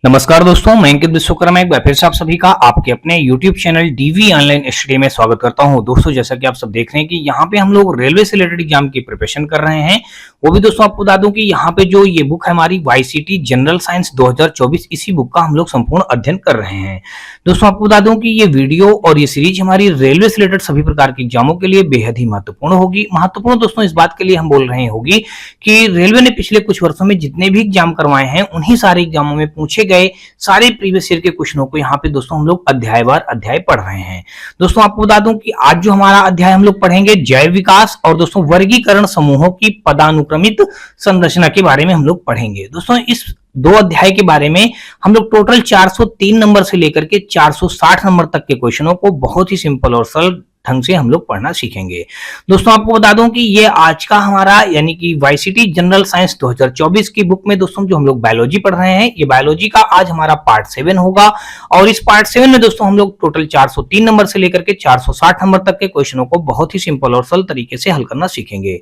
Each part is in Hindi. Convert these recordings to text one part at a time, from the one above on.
नमस्कार दोस्तों, मैं अंकित विश्वकर्मा एक बार फिर से आप सभी का आपके अपने YouTube channel DV online study में स्वागत करता हूं। दोस्तों, जैसा कि आप सब देख रहे हैं कि यहां पे हम लोग रेलवे से रिलेटेड एग्जाम की प्रिपरेशन कर रहे हैं। वो भी दोस्तों आपको बता दूं कि यहां पे जो ये बुक है हमारी वाईसीटी जनरल साइंस 2024, इसी बुक का हम लोग संपूर्ण अध्ययन कर रहे हैं। दोस्तों, आपको बता दूं कि ये वीडियो और ये सीरीज हमारी रेलवे से रिलेटेड सभी प्रकार के एग्जामों के लिए बेहद ही महत्वपूर्ण होगी। महत्वपूर्ण दोस्तों इस बात के लिए हम बोल रहे होगी कि रेलवे ने पिछले कुछ वर्षों में जितने भी एग्जाम करवाए हैं उन्हीं सारे एग्जामों में पूछे गए सारे प्रीवियस ईयर के क्वेश्चनों को यहाँ पे दोस्तों हम लोग अध्यायवार अध्याय पढ़ रहे हैं। दोस्तों, आपको बता दूं कि आज जो हमारा अध्याय हम लोग पढ़ेंगे जैव विकास और दोस्तों वर्गीकरण समूहों की पदानुक्रमित संरचना के बारे में हम लोग पढ़ेंगे। दोस्तों, इस दो अध्याय के बारे में हम लोग टोटल 403 नंबर से लेकर के 460 नंबर तक के क्वेश्चनों को बहुत ही सिंपल और सरल ढंग से हम लोग पढ़ना सीखेंगे। दोस्तों, आपको बता दूं कि ये आज का हमारा यानी कि वाईसीटी जनरल साइंस 2024 की बुक में दोस्तों जो हम लोग बायोलॉजी पढ़ रहे हैं, ये बायोलॉजी का आज हमारा पार्ट 7 होगा। और इस पार्ट 7 में दोस्तों हम लोग टोटल 403 नंबर से लेकर के 460 नंबर तक के क्वेश्चनों को बहुत ही सिंपल और सरल तरीके से हल करना सीखेंगे।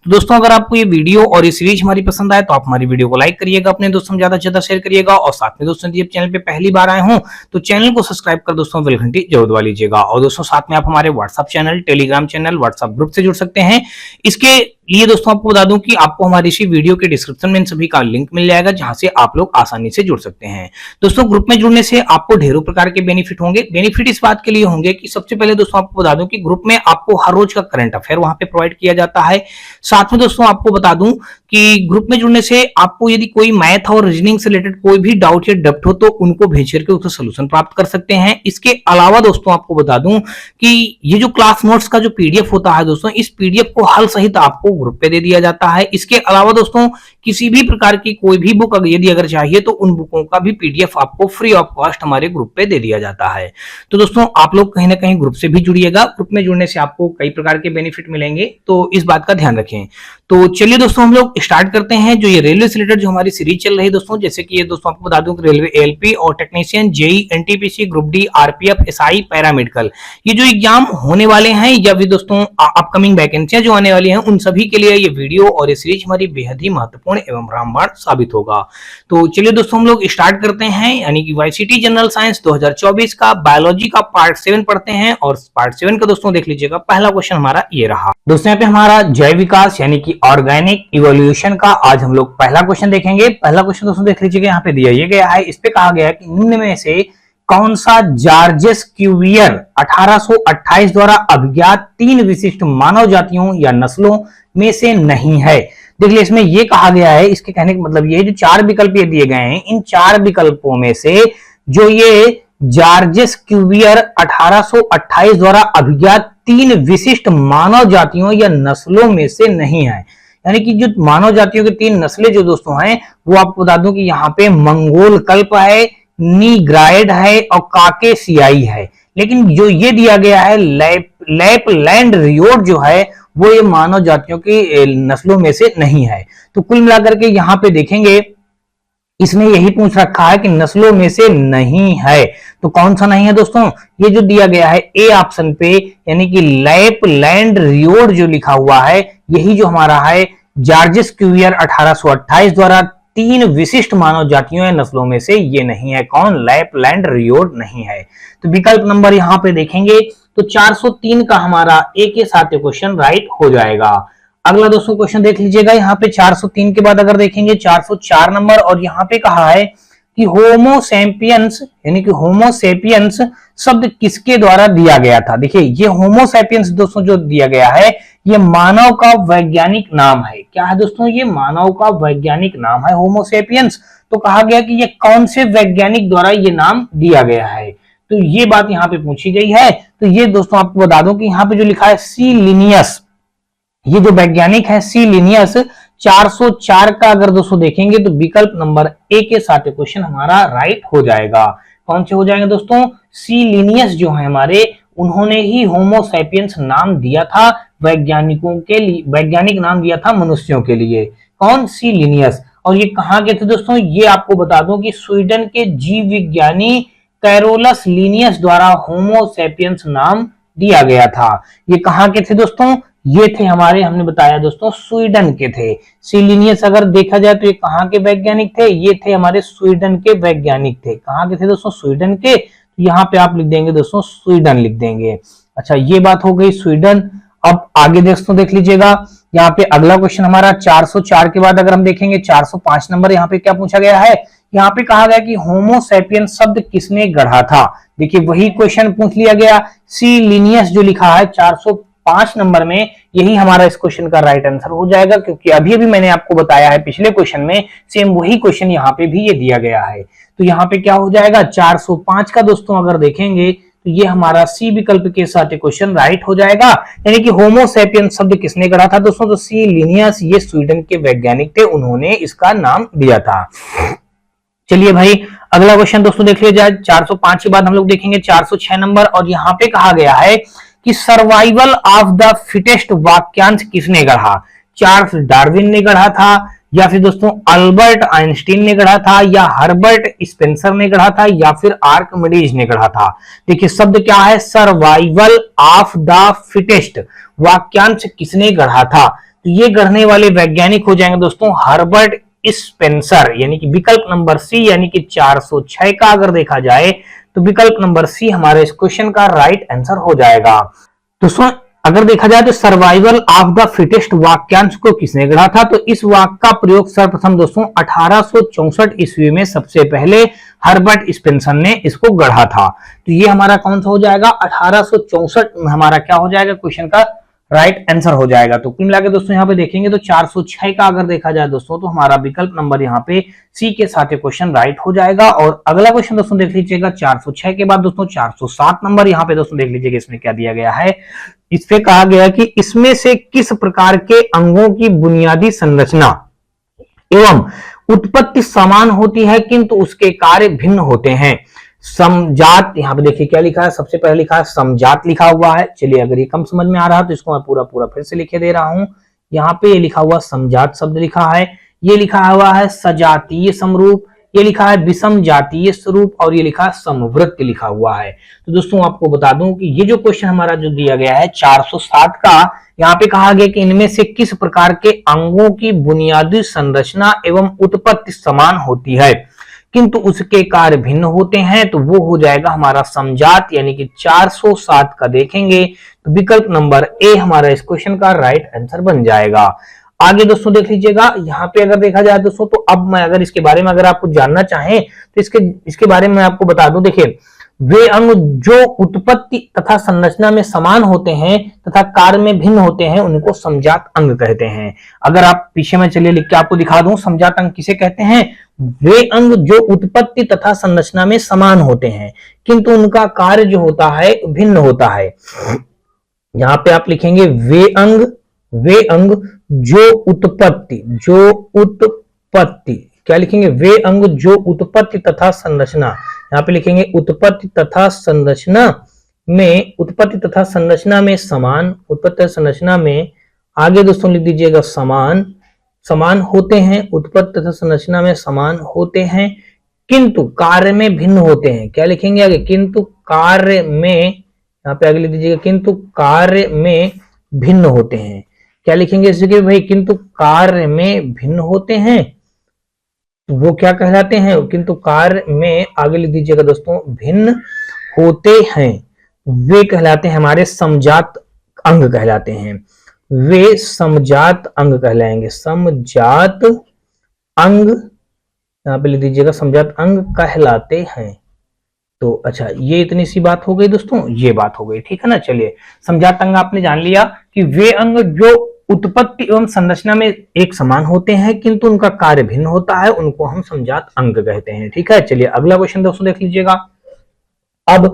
तो दोस्तों, अगर आपको ये वीडियो और ये सीरीज हमारी पसंद आए तो आप हमारी वीडियो को लाइक करिएगा, अपने दोस्तों ज्यादा से ज्यादा शेयर करिएगा और साथ में दोस्तों यदि चैनल पे पहली बार आए हो तो चैनल को सब्सक्राइब कर दोस्तों बेल घंटी जरूर दबा लीजिएगा। और दोस्तों साथ में आप हमारे WhatsApp channel, Telegram channel, WhatsApp group से जुड़ सकते हैं। इसके लिए दोस्तों आपको बता दूं कि आपको हमारी इसी वीडियो के डिस्क्रिप्शन में इन सभी का लिंक मिल जाएगा जहां से आप लोग आसानी से जुड़ सकते हैं। दोस्तों, ग्रुप में जुड़ने से आपको ढेरों प्रकार के बेनिफिट होंगे। बेनिफिट इस बात के लिए होंगे कि सबसे पहले दोस्तों आपको बता दूं कि ग्रुप में आपको हर रोज का करंट अफेयर वहां पे प्रोवाइड किया जाता है। साथ में दोस्तों आपको बता दूं कि ग्रुप में जुड़ने से आपको यदि कोई मैथ और रीजनिंग से रिलेटेड कोई भी डाउट या डब्ट हो तो उनको भेज करके उसका सोल्यूशन प्राप्त कर सकते हैं। इसके अलावा दोस्तों आपको बता दूं कि ये जो क्लास नोट्स का जो पीडीएफ होता है दोस्तों, इस पीडीएफ को हल सहित आपको ग्रुप पे दे दिया जाता है। इसके अलावा दोस्तों किसी भी प्रकार की कोई भी बुक यदि अगर चाहिए तो उन बुकों का भी पीडीएफ आपको फ्री ऑफ कॉस्ट हमारे ग्रुप पे दे दिया जाता है। तो दोस्तों आप लोग कहीं ना कहीं ग्रुप से भी जुड़िएगा। ग्रुप में जुड़ने से आपको कई प्रकार के बेनिफिट मिलेंगे, तो इस बात का ध्यान रखें। तो चलिए दोस्तों हम लोग स्टार्ट करते हैं जो ये रेलवे से रिलेटेड जो हमारी सीरीज चल रही है दोस्तों। जैसे कि ये दोस्तों आपको बता दूं कि रेलवे एएलपी और technician, JE, NTPC, group D, RPF, SI, paramedical, ये जो एग्जाम होने वाले हैं या भी दोस्तों अपकमिंग वैकेंसियां जो आने वाली हैं उन सभी के लिए ये वीडियो और ये सीरीज हमारी बेहद ही महत्वपूर्ण एवं रामबाण साबित होगा। तो चलिए दोस्तों हम लोग स्टार्ट करते हैं, यानी कि वाईसीटी जनरल साइंस 2024 का बायोलॉजी का पार्ट 7 पढ़ते हैं। और पार्ट 7 का दोस्तों देख लीजिएगा, पहला क्वेश्चन हमारा ये रहा दोस्तों। यहाँ पे हमारा जैव विकास यानी कि ऑर्गेनिक इवोल्यूशन का आज हम लोग पहला क्वेश्चन देखेंगे। पहला क्वेश्चन दोस्तों देख लीजिएगा, यहाँ पे दिया ये गया है। इस पे कहा गया है कि निम्न में से कौन सा जॉर्जेस क्यूवियर 1828 द्वारा अभिज्ञात 3 विशिष्ट मानव जातियों या नस्लों में से नहीं है। देख लीजिए, इसमें ये कहा गया है, इसके कहने का मतलब ये जो 4 विकल्प ये दिए गए हैं, इन 4 विकल्पों में से जो ये जॉर्जेस क्यूवियर 1828 द्वारा अभिज्ञात 3 विशिष्ट मानव जातियों या नस्लों में से नहीं है। यानी कि जो मानव जातियों की 3 नस्लें जो दोस्तों हैं वो आपको बता दूं कि यहाँ पे मंगोल कल्प है, नीग्राइड है और काकेसियाई है। लेकिन जो ये दिया गया है लैपलैंड रियोट जो है वो ये मानव जातियों की नस्लों में से नहीं है। तो कुल मिलाकर के यहाँ पे देखेंगे इसने यही पूछ रखा है कि नस्लों में से नहीं है। तो कौन सा नहीं है दोस्तों? ये जो दिया गया है ए ऑप्शन पे, यानी कि लैपलैंड रियोट जो लिखा हुआ है, यही जो हमारा है जॉर्जेस क्यूवियर 1828 द्वारा 3 विशिष्ट मानव जातियों या नस्लों में से ये नहीं है। कौन? लैपलैंड रियोट नहीं है। तो विकल्प नंबर यहाँ पे देखेंगे तो 403 का हमारा ए के साथ क्वेश्चन राइट हो जाएगा। अगला दोस्तों क्वेश्चन देख लीजिएगा, यहाँ पे 403 के बाद अगर देखेंगे 404 नंबर, और यहाँ पे कहा है कि होमो सैपियंस यानी कि होमो सैपियंस शब्द किसके द्वारा दिया गया था। देखिए, ये होमो सैपियंस दोस्तों जो दिया गया है ये मानव का वैज्ञानिक नाम है। क्या है दोस्तों? ये मानव का वैज्ञानिक नाम है होमो सैपियंस। तो कहा गया कि ये कौन से वैज्ञानिक द्वारा ये नाम दिया गया है, तो ये बात यहाँ पे पूछी गई है। तो ये दोस्तों आपको बता दूं कि यहाँ पे जो लिखा है सी लिनियस, ये जो वैज्ञानिक है सी लिनियस, 404 का अगर दोस्तों देखेंगे तो विकल्प नंबर ए के साथ क्वेश्चन हमारा राइट हो जाएगा। कौन से हो जाएंगे दोस्तों? सी लिनियस जो है हमारे, उन्होंने ही होमो सैपियंस नाम दिया था वैज्ञानिकों के लिए, वैज्ञानिक नाम दिया था मनुष्यों के लिए। कौन? सी लिनियस। और ये कहाँ के थे दोस्तों? ये आपको बता दूं कि स्वीडन के जीव विज्ञानी कैरोलस लिनियस द्वारा होमो सैपियंस नाम दिया गया था। ये कहाँ के थे दोस्तों? ये थे हमारे, हमने बताया दोस्तों स्वीडन के थे। सी लिनियस अगर देखा जाए तो ये कहाँ के वैज्ञानिक थे, ये थे हमारे स्वीडन के वैज्ञानिक थे। कहाँ के थे दोस्तों, स्वीडन के। तो यहाँ पे आप लिख देंगे दोस्तों स्वीडन लिख देंगे। अच्छा ये बात हो गई स्वीडन। अब आगे दोस्तों देख लीजिएगा, यहाँ पे अगला क्वेश्चन हमारा 404 के बाद अगर हम देखेंगे 405 नंबर, यहाँ पे क्या पूछा गया है, यहाँ पे कहा गया कि होमो सैपियंस शब्द किसने गढ़ा था। देखिए वही क्वेश्चन पूछ लिया गया। सी लिनियस जो लिखा है 405 नंबर में, यही हमारा इस क्वेश्चन का राइट आंसर हो जाएगा, क्योंकि अभी अभी मैंने आपको बताया है पिछले क्वेश्चन में, सेम वही क्वेश्चन यहाँ पे भी ये दिया गया है। तो यहाँ पे क्या हो जाएगा 405 का दोस्तों अगर देखेंगे तो ये हमारा सी विकल्प के साथ क्वेश्चन राइट हो जाएगा। यानी कि होमो सैपियंस शब्द किसने गढ़ा था दोस्तों, तो सी लिनियस, ये स्वीडन के वैज्ञानिक थे, उन्होंने इसका नाम दिया था। चलिए भाई अगला क्वेश्चन दोस्तों देख लिया जाए। 405 के बाद हम लोग देखेंगे 406 नंबर, और यहाँ पे कहा गया है कि सर्वाइवल ऑफ द फिटेस्ट वाक्यांश किसने गढ़ा। चार्ल्स डार्विन ने गढ़ा था, या फिर दोस्तों अल्बर्ट आइंस्टीन ने गढ़ा था, या हर्बर्ट स्पेंसर ने गढ़ा था, या फिर आर्किमिडीज ने गढ़ा था। देखिए शब्द क्या है, सर्वाइवल ऑफ द फिटेस्ट, वाक्यांश किसने गढ़ा था। तो ये गढ़ने वाले वैज्ञानिक हो जाएंगे दोस्तों हर्बर्ट स्पेंसर, यानी कि विकल्प नंबर सी, यानी कि 406 का अगर देखा जाए तो विकल्प नंबर सी हमारे इस क्वेश्चन का राइट आंसर हो जाएगा। दोस्तों अगर देखा जाए तो सर्वाइवल ऑफ द फिटेस्ट वाक्यांश को किसने गढ़ा था, तो इस वाक्य का प्रयोग सर्वप्रथम दोस्तों 1864 ईस्वी में सबसे पहले हर्बर्ट स्पेंसर ने इसको गढ़ा था। तो ये हमारा कौन सा हो जाएगा, 1864 हमारा क्या हो जाएगा क्वेश्चन का राइट आंसर हो जाएगा। तो कुल मिलाकर दोस्तों यहाँ पे देखेंगे तो 406 का अगर देखा जाए दोस्तों तो हमारा विकल्प नंबर यहाँ पे सी के साथ क्वेश्चन राइट हो जाएगा। और अगला क्वेश्चन दोस्तों देख लीजिएगा 406 के बाद दोस्तों 407 नंबर, यहाँ पे दोस्तों देख लीजिएगा इसमें क्या दिया गया है। इस पे कहा गया कि इसमें से किस प्रकार के अंगों की बुनियादी संरचना एवं उत्पत्ति समान होती है किंतु उसके कार्य भिन्न होते हैं। समजात, यहाँ पे देखिए क्या लिखा है, सबसे पहले लिखा है समजात लिखा हुआ है। चलिए अगर ये कम समझ में आ रहा है तो इसको मैं पूरा पूरा फिर से लिखे दे रहा हूं। यहाँ पे ये लिखा हुआ समजात शब्द लिखा है, ये लिखा हुआ है सजातीय समरूप, ये लिखा है विषम जातीय स्वरूप, और ये लिखा है समवृत्त लिखा हुआ है। तो दोस्तों आपको बता दूं कि ये जो क्वेश्चन हमारा जो दिया गया है 407 का, यहाँ पे कहा गया कि इनमें से किस प्रकार के अंगों की बुनियादी संरचना एवं उत्पत्ति समान होती है किंतु उसके कार्य भिन्न होते हैं, तो वो हो जाएगा हमारा समजात, यानी कि 407 का देखेंगे तो विकल्प नंबर ए हमारा इस क्वेश्चन का राइट आंसर बन जाएगा। आगे दोस्तों देख लीजिएगा, यहाँ पे अगर देखा जाए दोस्तों तो अब मैं अगर इसके बारे में अगर आपको जानना चाहें तो इसके बारे में आपको बता दूं। देखिए वे अंग जो उत्पत्ति तथा संरचना में समान होते हैं तथा कार्य में भिन्न होते हैं उनको समजात अंग कहते हैं। अगर आप पीछे में चलिए लिख के आपको दिखा दूं समजात अंग किसे कहते हैं, वे अंग जो उत्पत्ति तथा संरचना में समान होते हैं किंतु उनका कार्य जो होता है भिन्न होता है। यहाँ पे आप लिखेंगे वे अंग जो उत्पत्ति क्या लिखेंगे, वे अंग जो उत्पत्ति तथा संरचना, यहाँ पे लिखेंगे उत्पत्ति तथा संरचना में समान, उत्पत्ति संरचना में आगे दोस्तों लिख दीजिएगा समान होते हैं, उत्पत्ति तथा संरचना में समान होते हैं किंतु कार्य में भिन्न होते हैं। क्या लिखेंगे आगे, किंतु कार्य में, यहाँ पे आगे लिख दीजिएगा किंतु कार्य में भिन्न होते हैं। क्या लिखेंगे इस जगह भाई, किंतु कार्य में भिन्न होते हैं, तो वो क्या कहलाते हैं, किंतु कार्य में आगे लिख दीजिएगा दोस्तों भिन्न होते हैं, वे कहलाते हैं हमारे समजात अंग कहलाते हैं, वे समजात अंग कहलाएंगे, समजात अंग, यहाँ पे लिख दीजिएगा समजात अंग कहलाते हैं। तो अच्छा ये इतनी सी बात हो गई दोस्तों, ये बात हो गई, ठीक है ना। चलिए समजात अंग आपने जान लिया कि वे अंग जो उत्पत्ति एवं संरचना में एक समान होते हैं किंतु उनका कार्य भिन्न होता है, उनको हम समजात अंग कहते हैं, ठीक है। चलिए अगला क्वेश्चन दोस्तों देख लीजिएगा। अब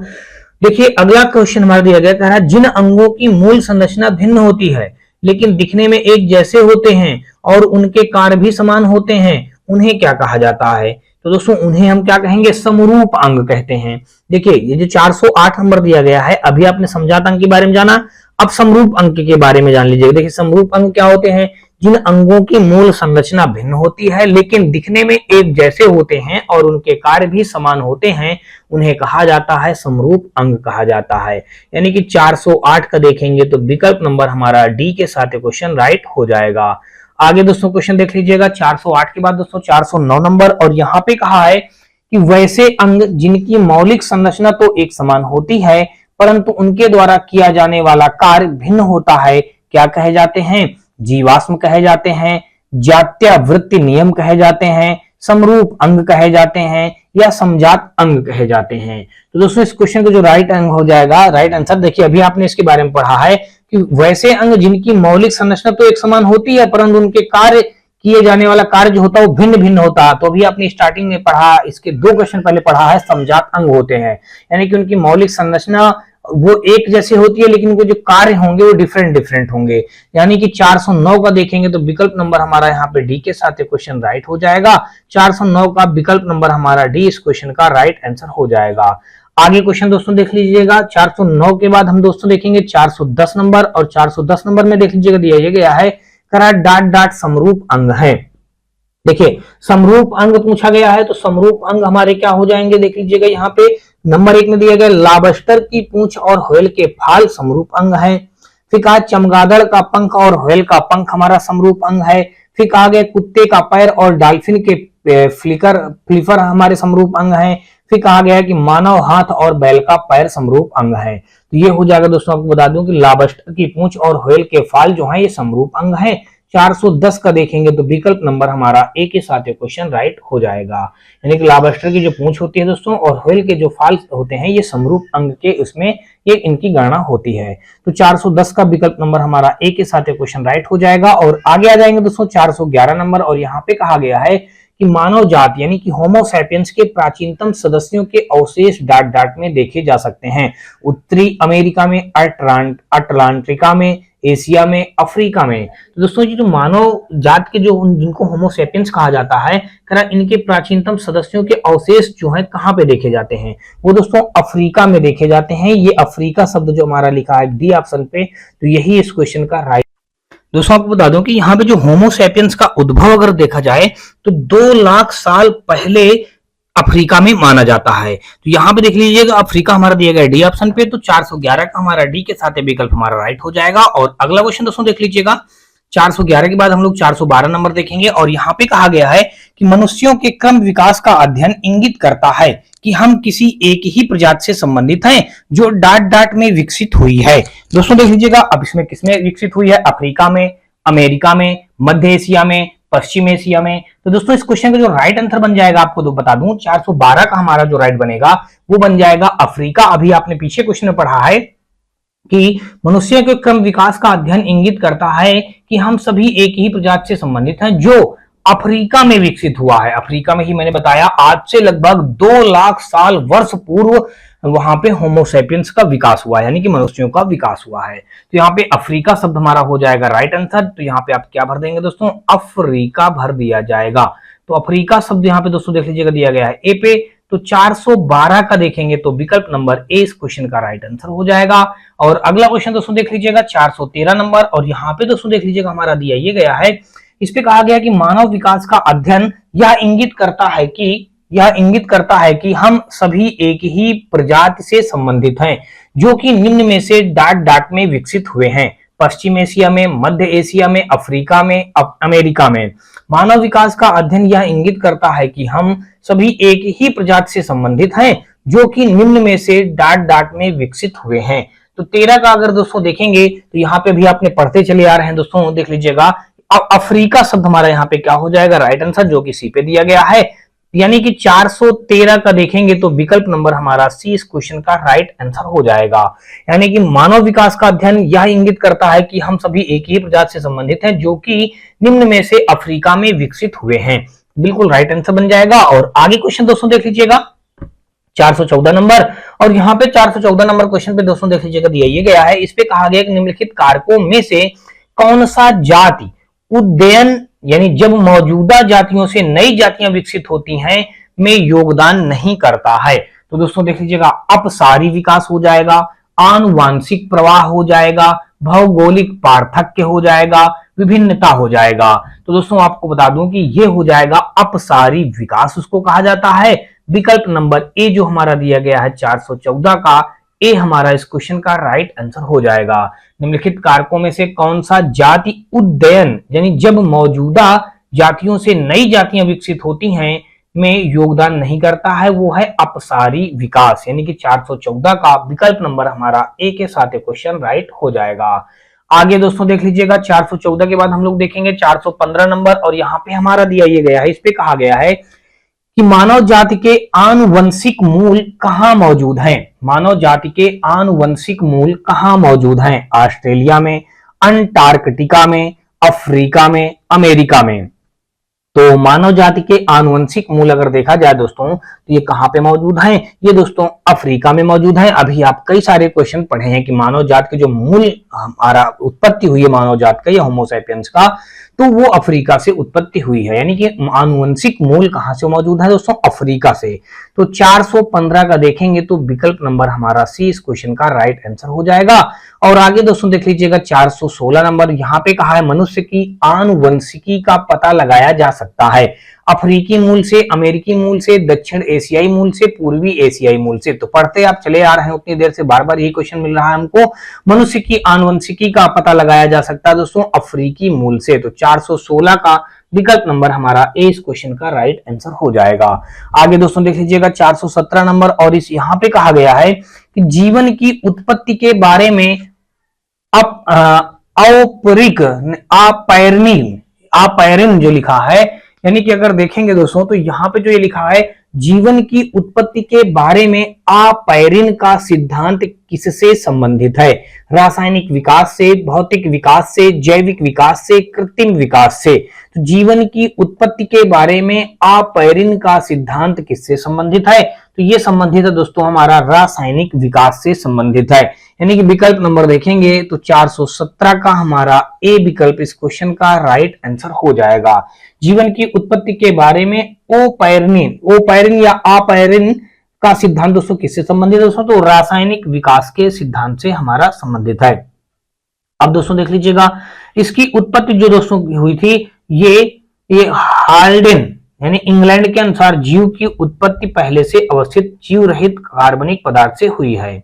देखिए अगला क्वेश्चन हमारा दिया गया, कह रहा है जिन अंगों की मूल संरचना भिन्न होती है लेकिन दिखने में एक जैसे होते हैं और उनके कार्य भी समान होते हैं उन्हें क्या कहा जाता है, तो दोस्तों उन्हें हम क्या कहेंगे, समरूप अंग कहते हैं। देखिए ये जो 408 नंबर दिया गया है, अभी आपने समजात अंग के बारे में जाना, अब समरूप अंक के बारे में जान लीजिएगा। देखिए समरूप अंक क्या होते हैं, जिन अंगों की मूल संरचना भिन्न होती है लेकिन दिखने में एक जैसे होते हैं और उनके कार्य भी समान होते हैं, उन्हें कहा जाता है समरूप अंग कहा जाता है। यानी कि 408 का देखेंगे तो विकल्प नंबर हमारा डी के साथ क्वेश्चन राइट हो जाएगा। आगे दोस्तों क्वेश्चन देख लीजिएगा 408 के बाद दोस्तों 409 नंबर, और यहाँ पे कहा है कि वैसे अंग जिनकी मौलिक संरचना तो एक समान होती है परंतु उनके द्वारा किया जाने वाला कार्य भिन्न होता है, क्या कहे जाते हैं? जीवाश्म कहे जाते हैं, जात्यावृत्ति नियम कहे जाते हैं, समरूप अंग कहे जाते हैं, या समजात अंग कहे जाते हैं। तो दोस्तों इस क्वेश्चन का जो राइट अंग हो जाएगा, राइट आंसर देखिए, अभी आपने इसके बारे में पढ़ा है कि वैसे अंग जिनकी मौलिक संरचना तो एक समान होती है परंतु उनके कार्य किए जाने वाला कार्य जो होता है वो भिन्न भिन्न होता है। तो अभी आपने स्टार्टिंग में पढ़ा, इसके 2 क्वेश्चन पहले पढ़ा है, समजात अंग होते हैं, यानी कि उनकी मौलिक संरचना वो एक जैसी होती है लेकिन उनके जो कार्य होंगे वो डिफरेंट डिफरेंट होंगे। यानी कि 409 का देखेंगे तो विकल्प नंबर हमारा यहाँ पे डी के साथ क्वेश्चन राइट हो जाएगा। 409 का विकल्प नंबर हमारा डी इस क्वेश्चन का राइट आंसर हो जाएगा। आगे क्वेश्चन दोस्तों देख लीजिएगा 409 के बाद हम दोस्तों देखेंगे 410 नंबर, और 410 नंबर में देख लीजिएगा दिया गया है करा डाट डाट समरूप अंग है। देखिए समरूप अंग पूछा गया है तो समरूप अंग हमारे क्या हो जाएंगे, देख लीजिएगा यहाँ पे नंबर 1 में दिया गया लॉबस्टर की पूंछ और व्हेल के फाल समरूप अंग है। फिर कहा चमगादड़ का पंख और व्हेल का पंख हमारा समरूप अंग है। फिर कहा गया कुत्ते का पैर और डॉल्फिन के फ्लिपर हमारे समरूप अंग है। फिर कहा गया कि मानव हाथ और बैल का पैर समरूप अंग है। तो ये हो जाएगा दोस्तों, आपको बता दूं कि लॉबस्टर की पूंछ और व्हेल के फाल जो है ये समरूप अंग है। 410 का देखेंगे तो विकल्प नंबर हमारा ए के साथ क्वेश्चन राइट हो जाएगा। यानी कि लॉबस्टर की जो पूंछ होती है दोस्तों और व्हेल के जो फाल होते हैं ये समरूप अंग के उसमें ये इनकी गणना होती है। तो 410 का विकल्प नंबर हमारा ए के साथ क्वेश्चन राइट हो जाएगा। और आगे आ जाएंगे दोस्तों 411 नंबर, और यहाँ पे कहा गया है कि मानव जात यानी कि होमो सैपियंस के प्राचीनतम सदस्यों के अवशेष डाट डाट में देखे जा सकते हैं। उत्तरी अमेरिका में, अटलांटिका में, एशिया में, अफ्रीका में। तो दोस्तों ये जो मानव जात के जो जिनको होमो सैपियंस कहा जाता है, इनके प्राचीनतम सदस्यों के अवशेष जो है कहाँ पे देखे जाते हैं, वो दोस्तों अफ्रीका में देखे जाते हैं। ये अफ्रीका शब्द जो हमारा लिखा है डी ऑप्शन पे, तो यही इस क्वेश्चन का राइट। दोस्तों आपको बता दूं कि यहाँ पे जो होमो सैपियंस का उद्भव अगर देखा जाए तो 2 लाख साल पहले अफ्रीका में माना जाता है। तो यहाँ पे देख लीजिएगा अफ्रीका हमारा दिया गया डी ऑप्शन पे, तो 411 का हमारा डी के साथ विकल्प हमारा राइट हो जाएगा। और अगला क्वेश्चन दोस्तों देख लीजिएगा 411 के बाद हम लोग 412 नंबर देखेंगे, और यहाँ पे कहा गया है कि मनुष्यों के क्रम विकास का अध्ययन इंगित करता है कि हम किसी एक ही प्रजाति से संबंधित हैं जो डाट डाट में विकसित हुई है। दोस्तों देख लीजिएगा अब इसमें किसमें विकसित हुई है, अफ्रीका में, अमेरिका में, मध्य एशिया में, पश्चिम एशिया में। तो दोस्तों इस क्वेश्चन का जो राइट आंसर बन जाएगा आपको तो बता दूं 412 का हमारा जो राइट बनेगा वो बन जाएगा अफ्रीका। अभी आपने पीछे क्वेश्चन में पढ़ा है कि मनुष्य के क्रम विकास का अध्ययन इंगित करता है कि हम सभी एक ही प्रजाति से संबंधित हैं जो अफ्रीका में विकसित हुआ है। अफ्रीका में ही मैंने बताया आज से लगभग 2 लाख साल वर्ष पूर्व वहां पे होमो सैपियंस का विकास हुआ है, यानी कि मनुष्यों का विकास हुआ है। तो यहाँ पे अफ्रीका शब्द हमारा हो जाएगा राइट आंसर। तो यहाँ पे आप क्या भर देंगे दोस्तों, अफ्रीका भर दिया जाएगा। तो अफ्रीका शब्द यहाँ पे दोस्तों देख लीजिएगा दिया गया है ए पे, तो 412 का देखेंगे तो विकल्प नंबर ए इस क्वेश्चन का राइट आंसर हो जाएगा। और अगला क्वेश्चन दोस्तों देख लीजिएगा 413 नंबर, और यहाँ पे दोस्तों देख लीजिएगा हमारा दिया ये गया है, इस पे कहा गया कि मानव विकास का अध्ययन यह इंगित करता है कि हम सभी एक ही प्रजाति से संबंधित हैं जो कि निम्न में से डाट डाट में विकसित हुए हैं, पश्चिम एशिया में, मध्य एशिया में, अफ्रीका में, अमेरिका में। मानव विकास का अध्ययन यह इंगित करता है कि हम सभी एक ही प्रजाति से संबंधित हैं जो कि निम्न में से डाट डाट में विकसित हुए हैं। तो 13 का अगर दोस्तों देखेंगे तो यहाँ पे भी आपने पढ़ते चले आ रहे हैं दोस्तों, देख लीजिएगा अफ्रीका शब्द हमारा यहाँ पे क्या हो जाएगा राइट आंसर, जो कि सी पे दिया गया है। यानी कि 413 का देखेंगे तो विकल्प नंबर हमारा सी इस क्वेश्चन का राइट आंसर हो जाएगा। यानी कि मानव विकास का अध्ययन यह इंगित करता है कि हम सभी एक ही प्रजाति से संबंधित हैं जो कि निम्न में से अफ्रीका में विकसित हुए हैं, बिल्कुल राइट आंसर बन जाएगा। और आगे क्वेश्चन दोस्तों देख लीजिएगा 414 नंबर, और यहाँ पे 414 नंबर क्वेश्चन पे दोस्तों देख लीजिएगा दिया ये गया है, इस पे कहा गया कि निम्नलिखित कारकों में से कौन सा जाति उदयन यानी जब मौजूदा जातियों से नई जातियां विकसित होती हैं में योगदान नहीं करता है। तो दोस्तों देख लीजिएगा अपसारी विकास हो जाएगा, आनुवांशिक प्रवाह हो जाएगा, भौगोलिक पार्थक्य हो जाएगा, विभिन्नता हो जाएगा। तो दोस्तों आपको बता दूं कि ये हो जाएगा अपसारी विकास, उसको कहा जाता है। विकल्प नंबर ए जो हमारा दिया गया है 414 का, ए हमारा इस क्वेश्चन का राइट आंसर हो जाएगा। निम्नलिखित कारकों में से कौन सा जाति उदयन यानी जब मौजूदा जातियों से नई जातियां विकसित होती हैं में योगदान नहीं करता है, वो है अपसारी विकास। यानी कि 414 का विकल्प नंबर हमारा ए के साथ क्वेश्चन राइट हो जाएगा। आगे दोस्तों देख लीजिएगा, 414 के बाद हम लोग देखेंगे 415 नंबर, और यहाँ पे हमारा दिया ये गया है, इस पे कहा गया है कि मानव जाति के आनुवंशिक मूल कहाँ मौजूद हैं। मानव जाति के आनुवंशिक मूल कहाँ मौजूद हैं? ऑस्ट्रेलिया में, अंटार्कटिका में, अफ्रीका में, अमेरिका में। तो मानव जाति के आनुवंशिक मूल अगर देखा जाए दोस्तों तो ये कहाँ पे मौजूद हैं? ये दोस्तों अफ्रीका में मौजूद हैं। अभी आप कई सारे क्वेश्चन पढ़े हैं कि मानव जाति के जो मूल हमारा उत्पत्ति हुई है मानव जाति का या होमो सैपियंस का, तो वो अफ्रीका से उत्पत्ति हुई है। यानी कि आनुवंशिक मूल कहां से मौजूद है दोस्तों? अफ्रीका से। तो 415 का देखेंगे तो विकल्प नंबर हमारा सी इस क्वेश्चन का राइट आंसर हो जाएगा। और आगे दोस्तों देख लीजिएगा 416 नंबर, यहाँ पे कहा है मनुष्य की आनुवंशिकी का पता लगाया जा सकता है अफ्रीकी मूल से, अमेरिकी मूल से, दक्षिण एशियाई मूल से, पूर्वी एशियाई मूल से। तो पढ़ते आप चले आ रहे हैं उतनी देर से, बार बार यही क्वेश्चन मिल रहा है हमको। मनुष्य की आनुवंशिकी का पता लगाया जा सकता है दोस्तों अफ्रीकी मूल से। तो 416 का विकल्प नंबर हमारा ए इस क्वेश्चन का राइट आंसर हो जाएगा। आगे दोस्तों देख लीजिएगा 417 नंबर, और इस यहाँ पे कहा गया है कि जीवन की उत्पत्ति के बारे में औपरिक अपैरिन जो लिखा है, यानी कि अगर देखेंगे दोस्तों तो यहाँ पे जो ये लिखा है जीवन की उत्पत्ति के बारे में अपैरिन का सिद्धांत किससे संबंधित है? रासायनिक विकास से, भौतिक विकास से, जैविक विकास से, कृत्रिम विकास से। तो जीवन की उत्पत्ति के बारे में अपैरिन का सिद्धांत किससे संबंधित है? तो ये संबंधित है दोस्तों हमारा रासायनिक विकास से संबंधित है। यानी कि विकल्प नंबर देखेंगे तो 417 का हमारा ए विकल्प इस क्वेश्चन का राइट आंसर हो जाएगा। जीवन की उत्पत्ति के बारे में ओपैरिन या अपैरिन का सिद्धांत दोस्तों किससे संबंधित है दोस्तों? तो रासायनिक विकास के सिद्धांत से हमारा संबंधित है। अब दोस्तों देख लीजिएगा इसकी उत्पत्ति जो दोस्तों हुई थी ये हाल्डेन यानी इंग्लैंड के अनुसार जीव की उत्पत्ति पहले से अवस्थित जीव रहित कार्बनिक पदार्थ से हुई है।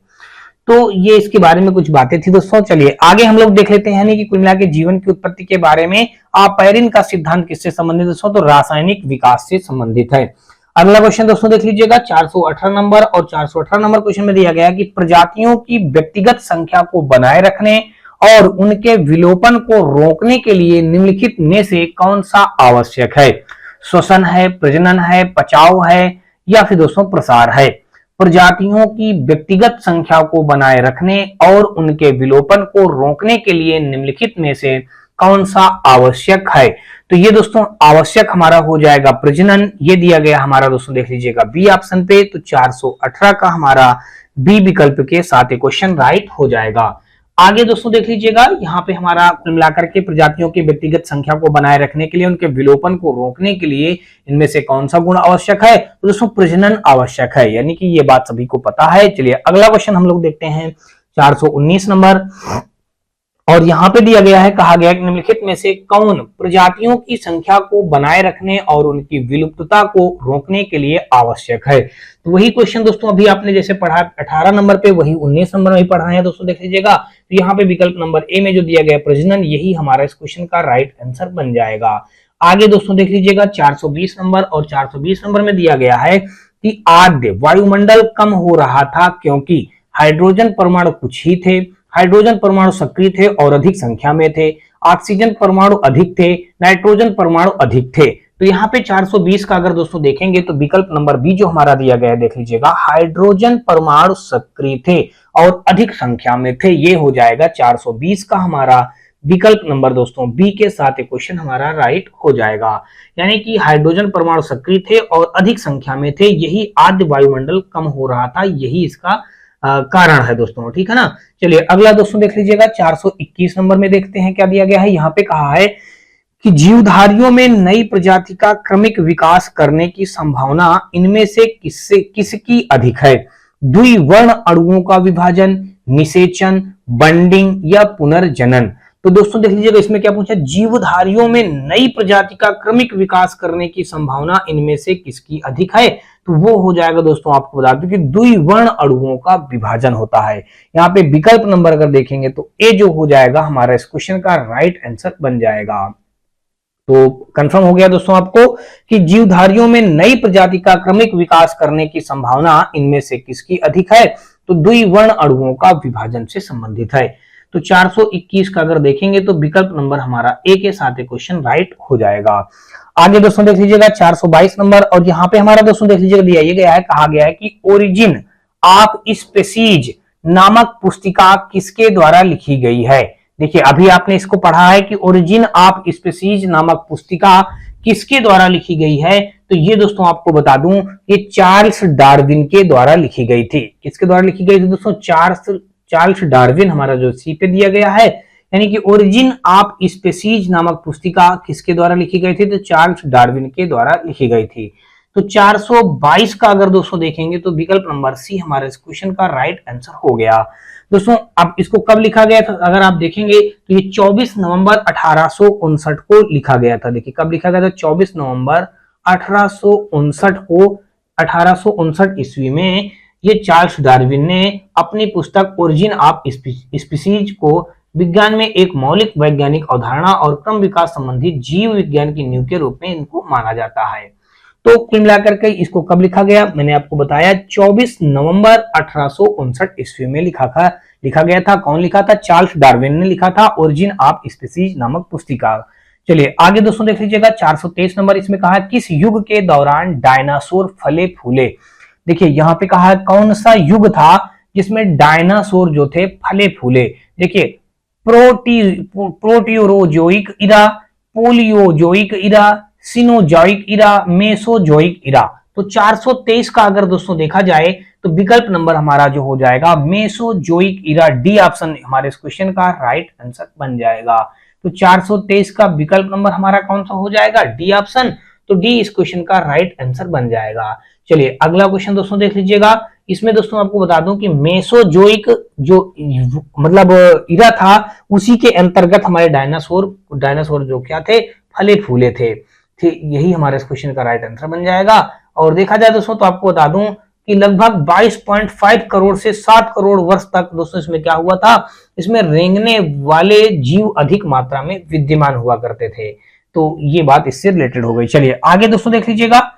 तो ये इसके बारे में कुछ बातें थी दोस्तों। चलिए आगे हम लोग देख लेते हैं यानी कि कुल मिला के जीवन की उत्पत्ति के बारे में अपैरिन का सिद्धांत किससे संबंधित दोस्तों? तो रासायनिक विकास से संबंधित है। अगला क्वेश्चन दोस्तों देख लीजिएगा 418 नंबर, और 418 नंबर क्वेश्चन में दिया गया कि प्रजातियों की व्यक्तिगत संख्या को बनाए रखने और उनके विलोपन को रोकने के लिए निम्नलिखित में से कौन सा आवश्यक है? श्वसन है, प्रजनन है, बचाव है, या फिर दोस्तों प्रसार है? प्रजातियों की व्यक्तिगत संख्या को बनाए रखने और उनके विलोपन को रोकने के लिए निम्नलिखित में से कौन सा आवश्यक है? तो ये दोस्तों आवश्यक हमारा हो जाएगा प्रजनन। ये दिया गया हमारा दोस्तों देख लीजिएगा बी ऑप्शन पे। तो 418 का हमारा बी विकल्प के साथ क्वेश्चन राइट हो जाएगा। आगे दोस्तों देख लीजिएगा यहाँ पे हमारा कुल मिलाकर के प्रजातियों की व्यक्तिगत संख्या को बनाए रखने के लिए उनके विलोपन को रोकने के लिए इनमें से कौन सा गुण आवश्यक है? तो दोस्तों प्रजनन आवश्यक है, यानी कि ये बात सभी को पता है। चलिए अगला क्वेश्चन हम लोग देखते हैं 419 नंबर, और यहाँ पे दिया गया है, कहा गया कि निम्नलिखित में से कौन प्रजातियों की संख्या को बनाए रखने और उनकी विलुप्तता को रोकने के लिए आवश्यक है? तो वही क्वेश्चन दोस्तों अभी आपने जैसे पढ़ा 18 नंबर पे, वही 19 नंबर में पढ़ रहे हैं दोस्तों देख लीजिएगा। तो यहाँ पे विकल्प नंबर ए में जो दिया गया प्रजनन, यही हमारा इस क्वेश्चन का राइट आंसर बन जाएगा। आगे दोस्तों देख लीजिएगा 420 नंबर, और 420 नंबर में दिया गया है कि आद्य वायुमंडल कम हो रहा था क्योंकि हाइड्रोजन परमाणु कुछ ही थे, हाइड्रोजन परमाणु सक्रिय थे और अधिक संख्या में थे, ऑक्सीजन परमाणु अधिक थे, नाइट्रोजन परमाणु अधिक थे। तो यहाँ पे 420 का अगर दोस्तों देखेंगे तो विकल्प नंबर बी जो हमारा दिया गया है देख लीजिएगा, हाइड्रोजन परमाणु सक्रिय थे और अधिक संख्या में थे। ये हो जाएगा 420 का हमारा विकल्प नंबर दोस्तों बी के साथ क्वेश्चन हमारा राइट हो जाएगा। यानी कि हाइड्रोजन परमाणु सक्रिय थे और अधिक संख्या में थे, यही आद्य वायुमंडल कम हो रहा था, यही इसका कारण है दोस्तों, ठीक है ना। चलिए अगला दोस्तों देख लीजिएगा 421 नंबर में देखते हैं क्या दिया गया है। यहाँ पे कहा है कि जीवधारियों में नई प्रजाति का क्रमिक विकास करने की संभावना इनमें से किसकी अधिक है? द्विवर्ण अणुओं का विभाजन, निषेचन, बंडिंग या पुनर्जनन? तो दोस्तों देख लीजिएगा इसमें क्या पूछा, जीवधारियों में नई प्रजाति का क्रमिक विकास करने की संभावना इनमें से किसकी अधिक है? तो वो हो जाएगा दोस्तों, आपको बता दूं कि द्विवर्ण अणुओं का विभाजन होता है। यहाँ पे विकल्प नंबर अगर देखेंगे तो ए जो हो जाएगा हमारा इस क्वेश्चन का राइट आंसर बन जाएगा। तो कंफर्म हो गया दोस्तों आपको कि जीवधारियों में नई प्रजाति का क्रमिक विकास करने की संभावना इनमें से किसकी अधिक है? तो द्विवर्ण अणुओं का विभाजन से संबंधित है। तो 421 का अगर देखेंगे तो विकल्प नंबर हमारा ए के साथ क्वेश्चन राइट हो जाएगा। आगे दोस्तों देख लीजिएगा 422 नंबर, और यहाँ पे हमारा दोस्तों देख लीजिएगा दिया गया है, कहा गया है कि ओरिजिन ऑफ स्पीसीज नामक पुस्तिका किसके द्वारा लिखी गई है? देखिए अभी आपने इसको पढ़ा है कि ओरिजिन ऑफ स्पीसीज नामक पुस्तिका किसके द्वारा लिखी गई है, तो ये दोस्तों आपको बता दूं ये चार्ल्स डार्विन के द्वारा लिखी गई थी। किसके द्वारा लिखी गई थी दोस्तों? चार्ल्स डार्विन, हमारा जो सी पे दिया गया है, यानी कि ओरिजिन ऑफ स्पीसीज नामक पुस्तिका किसके द्वारा लिखी गई थी? तो चार्ल्स डार्विन के द्वारा लिखी गई थी। तो 422 का अगर दोस्तों देखेंगे तो विकल्प नंबर सी हमारे इस क्वेश्चन का राइट आंसर हो गया। दोस्तों अब इसको कब लिखा गया था अगर आप देखेंगे तो ये 24 नवंबर 1859 को लिखा गया था। देखिए कब लिखा गया था? 24 नवंबर 1859 को, 1859 ईस्वी में ये चार्ल्स डार्विन ने अपनी पुस्तक ओरिजिन ऑफ स्पीसीज को विज्ञान में एक मौलिक वैज्ञानिक अवधारणा और क्रम विकास संबंधी जीव विज्ञान की नींव के रूप में इनको माना जाता है। तो कुल मिलाकर के इसको कब लिखा गया? मैंने आपको बताया 24 नवंबर 1859 ईस्वी में लिखा गया था। कौन लिखा था? चार्ल्स डार्विन ने लिखा था ओरिजिन ऑफ स्पीसीज नामक पुस्तिका। चलिए आगे दोस्तों देख लीजिएगा 423 नंबर, इसमें कहा है किस युग के दौरान डायनासोर फले फूले? देखिए यहाँ पे कहा है कौन सा युग था जिसमें डायनासोर जो थे फले फूले? देखिए प्रोटियोरोजोइक इरा, पोलियोजोइक इरा, सिनोजोइक इरा, मेसोजोइक इरा। तो 423 का अगर दोस्तों देखा जाए तो विकल्प नंबर हमारा जो हो जाएगा मेसोजोइक इरा, डी ऑप्शन हमारे इस क्वेश्चन का राइट आंसर बन जाएगा। तो 423 का विकल्प नंबर हमारा कौन सा हो जाएगा? D option. तो डी इस क्वेश्चन का राइट आंसर बन जाएगा। चलिए अगला क्वेश्चन दोस्तों देख लीजिएगा। इसमें दोस्तों आपको बता दूं कि मेसोजोइक जो मतलब इरा था उसी के अंतर्गत हमारे डायनासोर जो क्या थे? फले फूले थे। यही हमारे इस क्वेश्चन का राइट आंसर बन जाएगा। और देखा जाए दोस्तों तो आपको बता दूं कि लगभग 22.5 करोड़ से 7 करोड़ वर्ष तक दोस्तों इसमें क्या हुआ था? इसमें रेंगने वाले जीव अधिक मात्रा में विद्यमान हुआ करते थे। तो ये बात इससे रिलेटेड हो गई। चलिए आगे दोस्तों देख लीजिएगा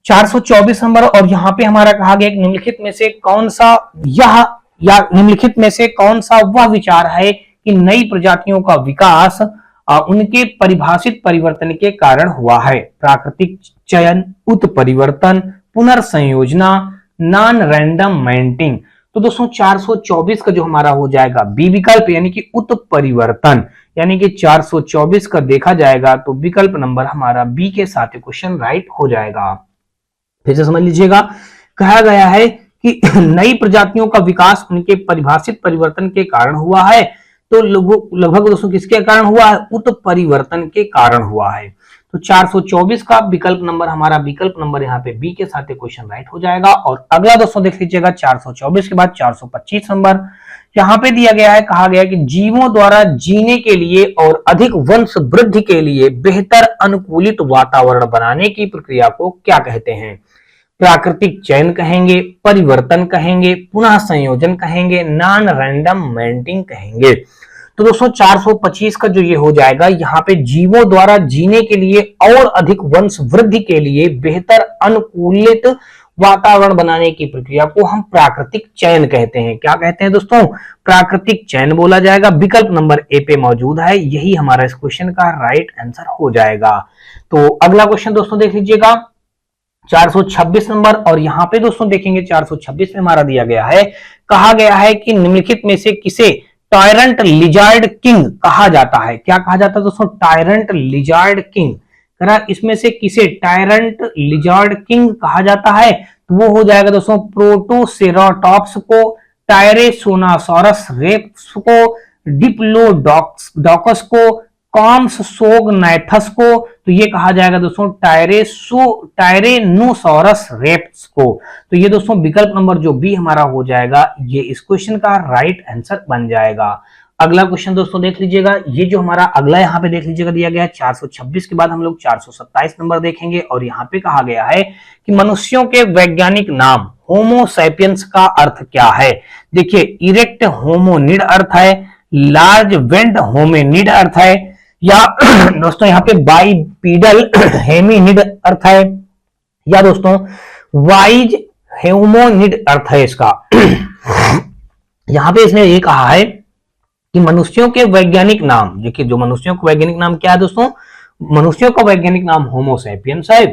424 नंबर, और यहाँ पे हमारा कहा गया निम्नलिखित में से कौन सा निम्नलिखित में से कौन सा वह विचार है कि नई प्रजातियों का विकास उनके परिभाषित परिवर्तन के कारण हुआ है? प्राकृतिक चयन, उत्परिवर्तन, पुनर्संयोजना, नॉन रैंडम मेंटिंग। तो दोस्तों 424 का जो हमारा हो जाएगा बी विकल्प, यानी कि उत्परिवर्तन, यानी कि 424 का देखा जाएगा तो विकल्प नंबर हमारा बी के साथ क्वेश्चन राइट हो जाएगा। फिर से समझ लीजिएगा, कहा गया है कि नई प्रजातियों का विकास उनके परिभाषित परिवर्तन के कारण हुआ है। तो लगभग दोस्तों किसके कारण हुआ है? उत्परिवर्तन के कारण हुआ है। तो 424 का विकल्प नंबर हमारा विकल्प नंबर यहाँ पे बी के साथ क्वेश्चन राइट हो जाएगा। और अगला दोस्तों देख लीजिएगा 424 के बाद 425 नंबर, यहाँ पे दिया गया है, कहा गया है कि जीवों द्वारा जीने के लिए और अधिक वंश वृद्धि के लिए बेहतर अनुकूलित वातावरण बनाने की प्रक्रिया को क्या कहते हैं? प्राकृतिक चयन कहेंगे, परिवर्तन कहेंगे, पुनः संयोजन कहेंगे, नॉन रैंडम मेंटिंग कहेंगे। तो दोस्तों 425 का जो ये हो जाएगा, यहाँ पे जीवों द्वारा जीने के लिए और अधिक वंश वृद्धि के लिए बेहतर अनुकूलित वातावरण बनाने की प्रक्रिया को हम प्राकृतिक चयन कहते हैं। क्या कहते हैं दोस्तों? प्राकृतिक चयन बोला जाएगा। विकल्प नंबर ए पे मौजूद है, यही हमारा इस क्वेश्चन का राइट आंसर हो जाएगा। तो अगला क्वेश्चन दोस्तों देख लीजिएगा 426 नंबर, और यहाँ पे दोस्तों देखेंगे 426 में हमारा दिया गया है, कहा गया है कि निम्नलिखित में से किसे टायरंट लिजार्ड किंग कहा जाता है? क्या कहा जाता है दोस्तों? टायरंट लिजार्ड किंग। इसमें से किसे टायरंट लिजार्ड किंग कहा जाता है? तो वो हो जाएगा दोस्तों प्रोटोसेराटॉप्स को, टायरेसोनासोरस रेप्स को, डिप्लोडोकस को, कॉम्ससोगनैथस को। तो ये कहा जाएगा दोस्तों टायरेनोसोरस रेप्स को। तो ये दोस्तों विकल्प नंबर जो बी हमारा हो जाएगा, ये इस क्वेश्चन का राइट आंसर बन जाएगा। अगला क्वेश्चन दोस्तों देख लीजिएगा, ये जो हमारा अगला यहाँ पे देख लीजिएगा दिया गया है 426 के बाद हम लोग 427 नंबर देखेंगे और यहाँ पे कहा गया है कि मनुष्यों के वैज्ञानिक नाम होमो सैपियंस का अर्थ क्या है। देखिए इरेक्ट होमोनिड अर्थ है, लार्ज वेंट होमिनिड अर्थ है, या दोस्तों यहाँ पे बाइपीडल हेमिनिड अर्थ है, या दोस्तों वाइज होमोनिड अर्थ है इसका। यहां पे इसने ये कहा है कि मनुष्यों के वैज्ञानिक नाम, देखिए जो मनुष्यों का वैज्ञानिक नाम क्या है दोस्तों, मनुष्यों का वैज्ञानिक नाम होमो सैपियंस है।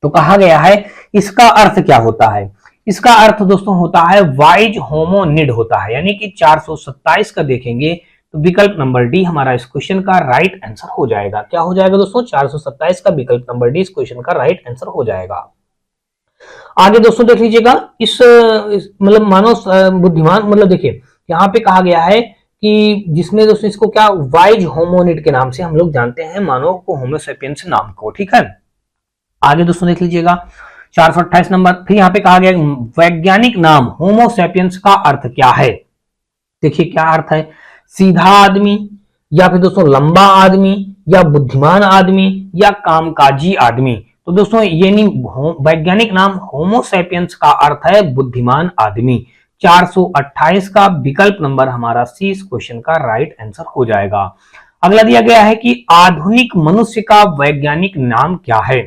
तो कहा गया है इसका अर्थ क्या होता है, इसका अर्थ दोस्तों होता है वाइज होमोनिड होता है, यानी कि 427 का देखेंगे तो विकल्प नंबर डी हमारा इस क्वेश्चन का राइट आंसर हो जाएगा। क्या हो जाएगा दोस्तों, 427 का विकल्प नंबर डी इस क्वेश्चन का राइट आंसर हो जाएगा। आगे दोस्तों देख लीजिएगा, इस मतलब मानव बुद्धिमान, मतलब देखिए यहाँ पे कहा गया है कि जिसमें दोस्तों इसको क्या वाइज होमोनिड के नाम से हम लोग जानते हैं मानव को, होमो सैपियंस नाम को, ठीक है। आगे दोस्तों देख लीजिएगा 428 नंबर, फिर यहाँ पे कहा गया वैज्ञानिक नाम होमो सैपियंस का अर्थ क्या है। देखिए क्या अर्थ है, सीधा आदमी, या फिर दोस्तों लंबा आदमी, या बुद्धिमान आदमी, या कामकाजी आदमी। तो दोस्तों ये नहीं, वैज्ञानिक नाम होमो सैपियंस का अर्थ है बुद्धिमान आदमी। 428 का विकल्प नंबर हमारा सी इस क्वेश्चन का राइट आंसर हो जाएगा। अगला दिया गया है कि आधुनिक मनुष्य का वैज्ञानिक नाम क्या है।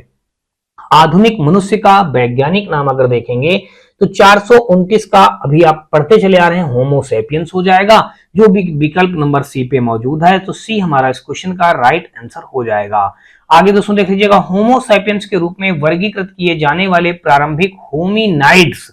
आधुनिक मनुष्य का वैज्ञानिक नाम अगर देखेंगे तो 429 का अभी आप पढ़ते चले आ रहे हैं होमो सैपियंस हो जाएगा, जो भी विकल्प नंबर सी पे मौजूद है, तो सी हमारा इस क्वेश्चन का राइट आंसर हो जाएगा। आगे दोस्तों देख लीजिएगा, होमो सैपियंस के रूप में वर्गीकृत किए जाने वाले प्रारंभिक होमिनाइड्स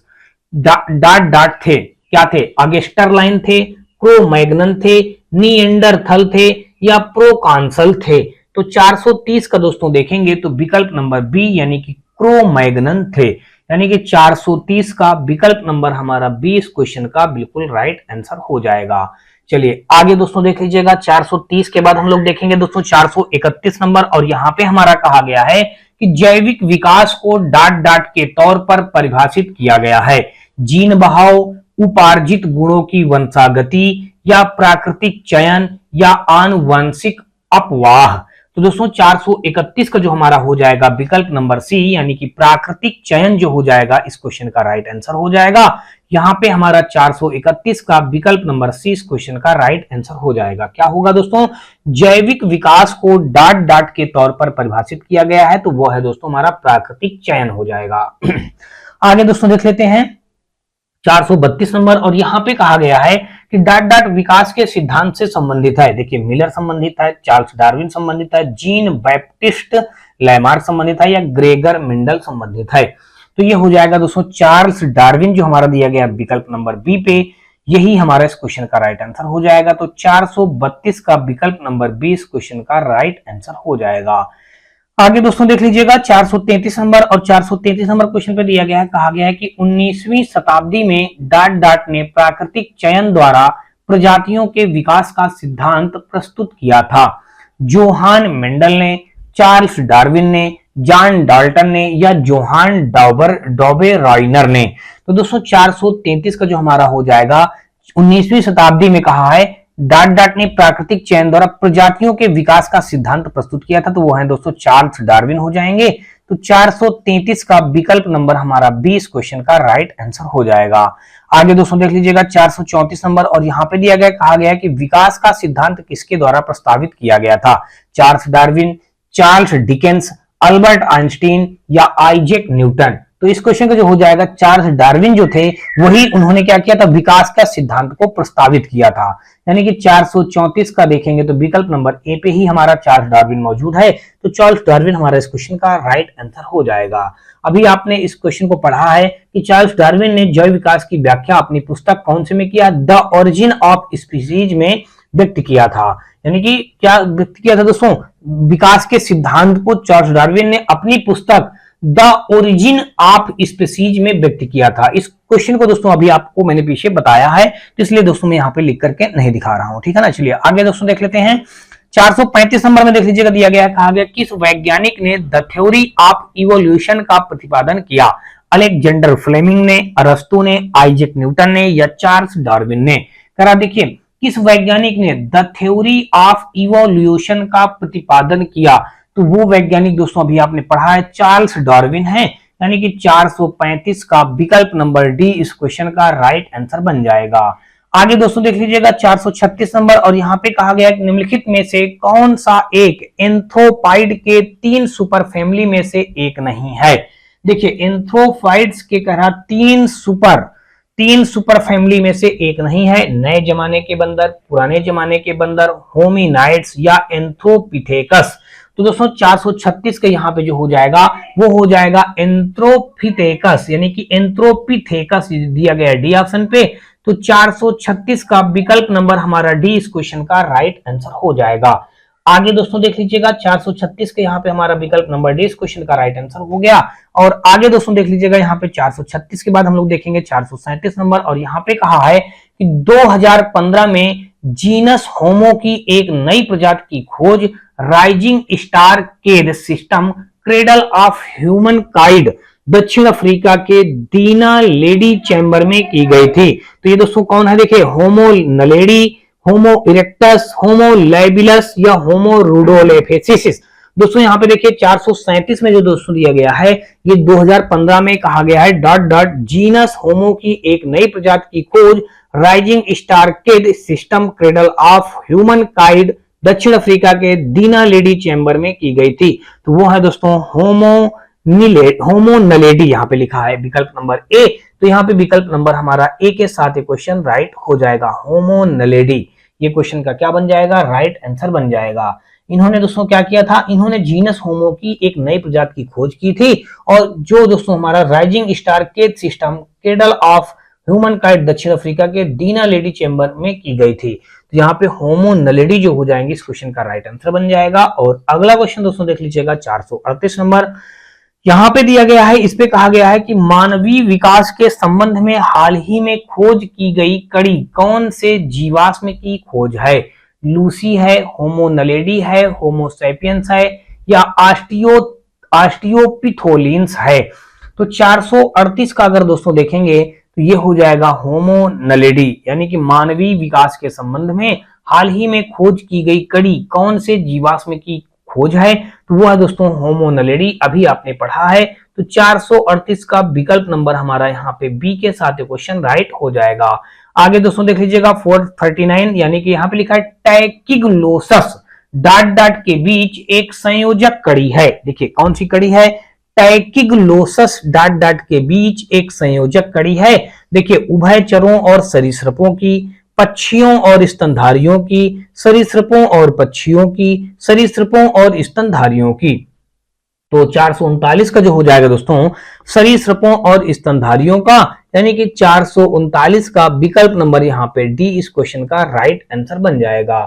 डाट थे, क्या थे, अगेस्टरलाइन थे, क्रो-मैग्नन थे, निएंडरथल थे, या प्रोकांसल थे। तो 430 का दोस्तों देखेंगे तो विकल्प नंबर बी यानी कि क्रो-मैग्नन थे, यानी कि 430 का विकल्प नंबर हमारा बी इस क्वेश्चन का बिल्कुल राइट आंसर हो जाएगा। चलिए आगे दोस्तों देख लीजिएगा, 430 के बाद हम लोग देखेंगे दोस्तों 431 नंबर, और यहाँ पे हमारा कहा गया है कि जैविक विकास को डाट के तौर पर परिभाषित किया गया है। जीन बहाव, उपार्जित गुणों की वंशागति, या प्राकृतिक चयन, या आनुवंशिक अपवाह। तो दोस्तों 431 का जो हमारा हो जाएगा विकल्प नंबर सी यानी कि प्राकृतिक चयन जो हो जाएगा इस क्वेश्चन का राइट आंसर हो जाएगा। यहाँ पे हमारा 431 का विकल्प नंबर सी इस क्वेश्चन का राइट आंसर हो जाएगा। क्या होगा दोस्तों, जैविक विकास को डाट के तौर पर परिभाषित किया गया है, तो वो है दोस्तों हमारा प्राकृतिक चयन हो जाएगा। आगे दोस्तों देख लेते हैं 432 नंबर, और यहाँ पे कहा गया है कि डाट विकास के सिद्धांत से संबंधित है। देखिए मिलर संबंधित है, चार्ल्स डार्विन संबंधित है, जीन बैप्टिस्ट लैमार्क संबंधित है, या ग्रेगर मेंडल संबंधित है। तो ये हो जाएगा दोस्तों चार्ल्स डार्विन जो हमारा दिया गया विकल्प नंबर बी पे, यही हमारा इस क्वेश्चन का राइट आंसर हो जाएगा। तो 432 का विकल्प नंबर बी इस क्वेश्चन का राइट आंसर हो जाएगा। आगे दोस्तों देख लीजिएगा 433 नंबर, और 433 नंबर क्वेश्चन पे दिया गया है, कहा गया है कि 19वीं शताब्दी में डाट ने प्राकृतिक चयन द्वारा प्रजातियों के विकास का सिद्धांत प्रस्तुत किया था। जोहान मेंडल ने, चार्ल्स डार्विन ने, जॉन डाल्टन ने, या जोहान डॉबेराइनर ने। तो दोस्तों 433 का जो हमारा हो जाएगा 19वीं शताब्दी में कहा है डाट ने प्राकृतिक चयन द्वारा प्रजातियों के विकास का सिद्धांत प्रस्तुत किया था, तो वो है दोस्तों चार्ल्स डार्विन हो जाएंगे। तो 433 का विकल्प नंबर हमारा बी इस क्वेश्चन का राइट आंसर हो जाएगा। आगे दोस्तों देख लीजिएगा 434 नंबर, और यहाँ पे दिया गया, कहा गया कि विकास का सिद्धांत किसके द्वारा प्रस्तावित किया गया था। Charles Darwin, Charles Dickens, Albert Einstein, या आइजैक न्यूटन। तो इस क्वेश्चन का जो हो जाएगा चार्ल्स डार्विन जो थे वही उन्होंने क्या किया था, विकास का सिद्धांत को प्रस्तावित किया था। यानी कि 434 का देखेंगे तो विकल्प नंबर ए पे ही हमारा चार्ल्स डार्विन मौजूद है, तो चार्ल्स डार्विन हमारा इस क्वेश्चन का राइट आंसर हो जाएगा। अभी आपने इस क्वेश्चन को पढ़ा है कि चार्ल्स डार्विन ने जैव विकास की व्याख्या अपनी पुस्तक कौन से में किया, द ओरिजिन ऑफ स्पीसीज में व्यक्त किया था। यानी कि क्या व्यक्त किया था दोस्तों, विकास के सिद्धांत को चार्ल्स डार्विन ने अपनी पुस्तक द ओरिजिन ऑफ स्पीसीज में व्यक्त किया था। इस क्वेश्चन को दोस्तों अभी आपको मैंने पीछे बताया है, तो इसलिए दोस्तों मैं यहाँ पे लिख करके नहीं दिखा रहा हूं, ठीक है ना। चलिए आगे दोस्तों देख लेते हैं 435 नंबर में देख लीजिएगा, दिया गया कहा गया किस वैज्ञानिक ने द थ्योरी ऑफ इवोल्यूशन का प्रतिपादन किया। अलेक्जेंडर फ्लेमिंग ने, अरस्तु ने, आइजैक न्यूटन ने, या चार्ल्स डार्विन ने। करा देखिए किस वैज्ञानिक ने द थ्योरी ऑफ इवोल्यूशन का प्रतिपादन किया? तो वो वैज्ञानिक दोस्तों अभी आपने पढ़ा है, चार्ल्स डार्विन है। यानी कि 435 का विकल्प नंबर डी इस क्वेश्चन का राइट आंसर बन जाएगा। आगे दोस्तों देख लीजिएगा 436 नंबर, और यहाँ पे कहा गया है निम्नलिखित में से कौन सा एक एंथ्रोपाइड के 3 सुपर फैमिली में से एक नहीं है? देखिए एंथ्रोपाइड्स के कहा 3 सुपर फैमिली में से एक नहीं है। नए जमाने के बंदर, पुराने जमाने के बंदर, होमिनाइड्स या एंथ्रोपिथेकस। तो दोस्तों 436 का यहाँ पे जो हो जाएगा वो हो जाएगा एंथ्रोपिथेकस, यानी कि एंथ्रोपिथेकस दिया गया है डी ऑप्शन पे। तो 436 का विकल्प नंबर हमारा डी इस क्वेश्चन का राइट आंसर हो जाएगा। आगे दोस्तों देख लीजिएगा 436 के यहाँ पे हमारा विकल्प नंबर डी इस क्वेश्चन का राइट आंसर हो गया। और आगे दोस्तों देख लीजिएगा यहाँ पे 436 के बाद हम लोग देखेंगे 437 नंबर, और यहाँ पे कहा है कि 2015 में जीनस होमो की एक नई प्रजाति की खोज rising star cave system cradle of humankind दक्षिण अफ्रीका के दीना लेडी चैम्बर में की गई थी। तो ये दोस्तों कौन है? देखिए होमो नलेडी, होमो इरेक्टस, होमो लैबिलस या होमो रुडोलेफेसिस। दोस्तों यहाँ पे देखिए 437 में जो दोस्तों दिया गया है ये 2015 में कहा गया है जीनस होमो की एक नई प्रजाति की खोज rising star cave system cradle of humankind दक्षिण अफ्रीका के दीना लेडी चैम्बर में की गई थी। तो वो है दोस्तों होमो नलेडी, यहाँ पे लिखा है विकल्प नंबर ए। तो यहाँ पे विकल्प नंबर हमारा ए के साथ क्वेश्चन राइट हो जाएगा, होमो नलेडी। ये क्वेश्चन का क्या बन जाएगा? राइट आंसर बन जाएगा। इन्होंने दोस्तों क्या किया था? इन्होंने जीनस होमो की एक नई प्रजाति की खोज की थी, और जो दोस्तों हमारा rising star cave system cradle of humankind दक्षिण अफ्रीका के दीना लेडी चैम्बर में की गई थी। तो यहाँ पे होमो नलेडी जो हो जाएंगे इस क्वेश्चन का राइट आंसर बन जाएगा। और अगला क्वेश्चन दोस्तों देख लीजिएगा 438 नंबर, यहाँ पे दिया गया है, इस पे कहा गया है कि मानवीय विकास के संबंध में हाल ही में खोज की गई कड़ी कौन से जीवाश्म की खोज है? लूसी है, होमो नलेडी है, होमो सैपियंस है या ऑस्टियोपिथोलिन्स है? तो 438 का अगर दोस्तों देखेंगे तो ये हो जाएगा होमो नलेडी, यानी कि मानवीय विकास के संबंध में हाल ही में खोज की गई कड़ी कौन से जीवाश्म की खोज है? तो वो है दोस्तों होमो नलेडी, अभी आपने पढ़ा है। तो 438 का विकल्प नंबर हमारा यहाँ पे बी के साथ क्वेश्चन राइट हो जाएगा। आगे दोस्तों देख लीजिएगा 439, यानी कि यहाँ पे लिखा है टैकिग्लोसस डाट के बीच एक संयोजक कड़ी है। देखिए कौन सी कड़ी है? टैकिग्लोसस डाट के बीच एक संयोजक कड़ी है। देखिए उभयचरों और सरीसृपों की, पक्षियों और स्तनधारियों की, सरीसृपों और पक्षियों की, सरीसृपों और स्तनधारियों की। तो 439 का जो हो जाएगा दोस्तों सरीसृपों और स्तनधारियों का, यानी कि 439 का विकल्प नंबर यहाँ पे डी इस क्वेश्चन का राइट आंसर बन जाएगा।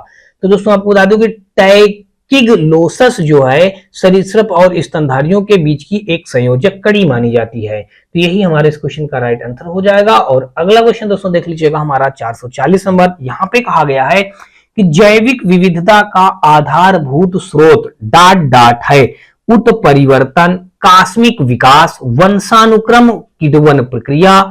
तो दोस्तों आपको बता दूं कि टैकिग्लोसस जो है सरीसृप और स्तनधारियों के बीच की एक संयोजक कड़ी मानी जाती है। तो यही हमारे इस क्वेश्चन का राइट आंसर हो जाएगा। और अगला क्वेश्चन दोस्तों देख लीजिएगा हमारा 440 नंबर, यहाँ पे कहा गया है कि जैविक विविधता का आधारभूत स्रोत डाट है उत्परिवर्तन, कास्मिक विकास, वंशानुक्रम, किण्वन प्रक्रिया।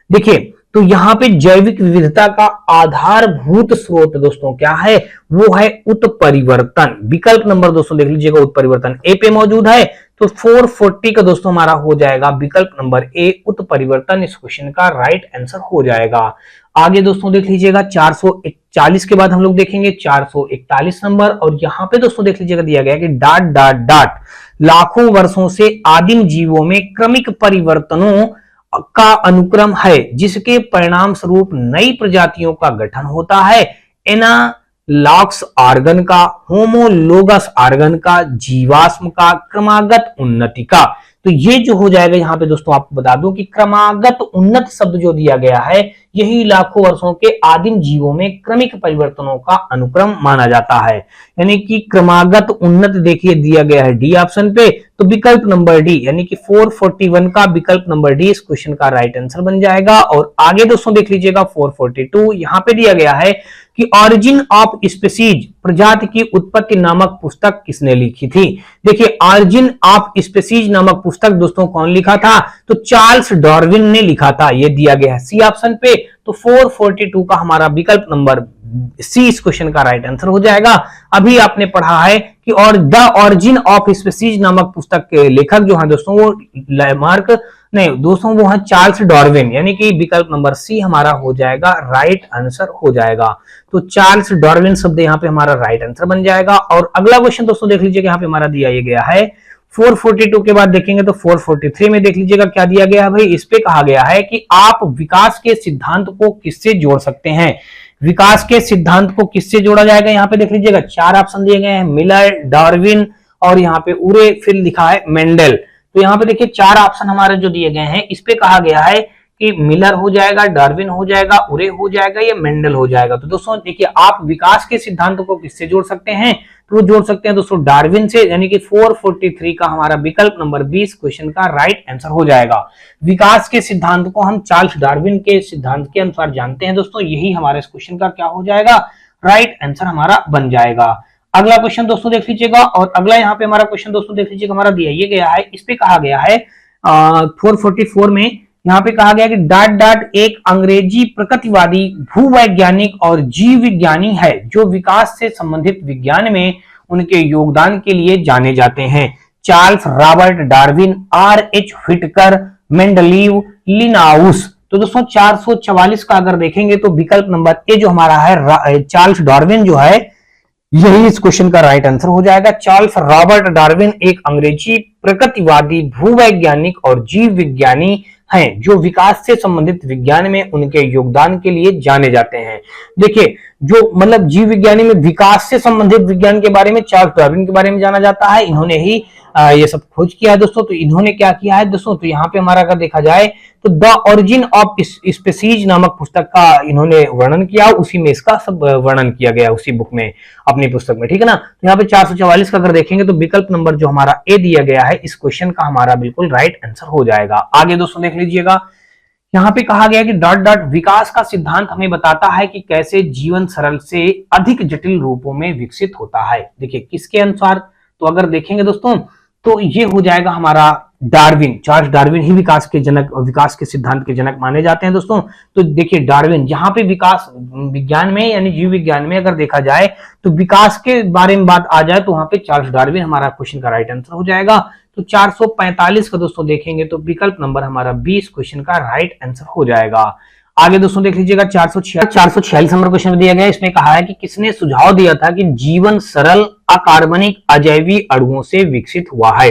देखिए तो यहाँ पे जैविक विविधता का आधारभूत स्रोत दोस्तों क्या है? वो है उत्परिवर्तन। विकल्प नंबर दोस्तों देख लीजिएगा उत्परिवर्तन ए पे मौजूद है। तो 440 का दोस्तों हमारा हो जाएगा विकल्प नंबर ए उत्परिवर्तन, इस क्वेश्चन का राइट आंसर हो जाएगा। आगे दोस्तों देख लीजिएगा 441 के बाद हम लोग देखेंगे 441 नंबर, और यहाँ पे दोस्तों देख लीजिएगा दिया गया कि डाट लाखों वर्षों से आदिम जीवों में क्रमिक परिवर्तनों का अनुक्रम है जिसके परिणाम स्वरूप नई प्रजातियों का गठन होता है। एनालॉग्स ऑर्गन का, होमोलोगस ऑर्गन का, जीवाश्म का, क्रमागत उन्नति का। तो ये जो हो जाएगा यहाँ पे दोस्तों आपको बता दूं कि क्रमागत उन्नत शब्द जो दिया गया है यही लाखों वर्षों के आदिम जीवों में क्रमिक परिवर्तनों का अनुक्रम माना जाता है। यानी कि क्रमागत उन्नत देखिए दिया गया है डी ऑप्शन पे। तो विकल्प नंबर डी यानी कि 441 का विकल्प नंबर डी इस क्वेश्चन का राइट आंसर बन जाएगा। और आगे दोस्तों देख लीजिएगा 442, यहाँ पे दिया गया है कि ऑरिजिन ऑफ स्पीसीज प्रजाति की उत्पत्ति नामक पुस्तक किसने लिखी थी? देखिए ऑरिजिन ऑफ स्पीसीज नामक पुस्तक दोस्तों कौन लिखा था? तो चार्ल्स डार्विन ने लिखा था, ये दिया गया है सी ऑप्शन पे। तो 442 का हमारा विकल्प नंबर सी इस क्वेश्चन का राइट आंसर हो जाएगा। अभी आपने पढ़ा है कि और द ऑरिजिन ऑफ स्पीसीज नामक पुस्तक के लेखक जो है दोस्तों वो लैमार्क नहीं दोस्तों वो है चार्ल्स डार्विन, यानी कि विकल्प नंबर सी हमारा हो जाएगा राइट आंसर हो जाएगा। तो चार्ल्स डार्विन शब्द यहाँ पे हमारा राइट आंसर बन जाएगा। और अगला क्वेश्चन दोस्तों देख लीजिएगा, यहाँ पे हमारा दिया गया है 442 के बाद देखेंगे तो 443 में देख लीजिएगा क्या दिया गया है भाई। इस पे कहा गया है कि आप विकास के सिद्धांत को किससे जोड़ सकते हैं। विकास के सिद्धांत को किससे जोड़ा जाएगा, यहाँ पे देख लीजिएगा 4 ऑप्शन दिए गए हैं, मिलर, डार्विन और यहाँ पे उरे, फिर लिखा है मेंडल। तो यहाँ पे देखिए 4 ऑप्शन हमारे जो दिए गए हैं, इस पे कहा गया है कि मिलर हो जाएगा, डार्विन हो जाएगा, उरे हो जाएगा या मेंडल हो जाएगा। तो दोस्तों देखिए आप विकास के सिद्धांत को किससे जोड़ सकते हैं, तो वो जोड़ सकते हैं दोस्तों डार्विन से, यानी कि 443 का हमारा विकल्प नंबर 20 क्वेश्चन का राइट आंसर हो जाएगा। विकास के सिद्धांत को हम चार्ल्स डार्विन के सिद्धांत के अनुसार जानते हैं दोस्तों, यही हमारे इस क्वेश्चन का क्या हो जाएगा, राइट आंसर हमारा बन जाएगा। अगला क्वेश्चन दोस्तों देख लीजिएगा, और अगला यहाँ पे हमारा क्वेश्चन दोस्तों देख लीजिएगा हमारा दिया ये गया है। इस पे कहा गया है 444 में यहाँ पे कहा गया कि डाट डाट एक अंग्रेजी प्रकृतिवादी भूवैज्ञानिक और जीव विज्ञानी है जो विकास से संबंधित विज्ञान में उनके योगदान के लिए जाने जाते हैं। Charles Robert Darwin, R.H. Whittaker, Mendeleev, Linnaeus. तो दोस्तों 444 का अगर देखेंगे तो विकल्प नंबर ए जो हमारा है चार्ल्स डार्विन जो है यही इस क्वेश्चन का राइट आंसर हो जाएगा। चार्ल्स रॉबर्ट डार्विन एक अंग्रेजी प्रकृतिवादी भूवैज्ञानिक और जीव विज्ञानी हैं जो विकास से संबंधित विज्ञान में उनके योगदान के लिए जाने जाते हैं। देखिए जो मतलब जीव विज्ञानी में विकास से संबंधित विज्ञान के बारे में चार्ल्स डार्विन के बारे में जाना जाता है, इन्होंने ही ये सब खोज किया है दोस्तों। तो इन्होंने क्या किया है दोस्तों, तो यहाँ पे हमारा अगर देखा जाए तो द ओरिजिन ऑफ स्पीसीज नामक पुस्तक का इन्होंने वर्णन किया, उसी में इसका सब वर्णन किया गया उसी बुक में, अपनी पुस्तक में, ठीक है ना। तो यहाँ पे 444 का अगर देखेंगे तो विकल्प नंबर जो हमारा ए दिया गया है इस क्वेश्चन का हमारा बिल्कुल राइट आंसर हो जाएगा। आगे दोस्तों देख लीजिएगा, यहाँ पे कहा गया कि डॉट डॉट विकास का सिद्धांत हमें बताता है कि कैसे जीवन सरल से अधिक जटिल रूपों में विकसित होता है। देखिए किसके अनुसार, तो अगर देखेंगे दोस्तों तो ये हो जाएगा हमारा डार्विन, चार्ल्स डार्विन ही विकास के जनक, विकास के सिद्धांत के जनक माने जाते हैं दोस्तों। तो देखिए डार्विन जहां पे विकास विज्ञान में यानी जीव विज्ञान में अगर देखा जाए तो विकास के बारे में बात आ जाए तो वहां पे चार्ल्स डार्विन हमारा क्वेश्चन का राइट आंसर हो जाएगा। तो 445 का दोस्तों देखेंगे तो विकल्प नंबर हमारा 20 क्वेश्चन का राइट आंसर हो जाएगा। आगे दोस्तों देख लीजिएगा 446 नंबर क्वेश्चन में दिया गया, इसमें कहा है कि किसने सुझाव दिया था कि जीवन सरल अकार्बनिक अजैवी अणुओं से विकसित हुआ है।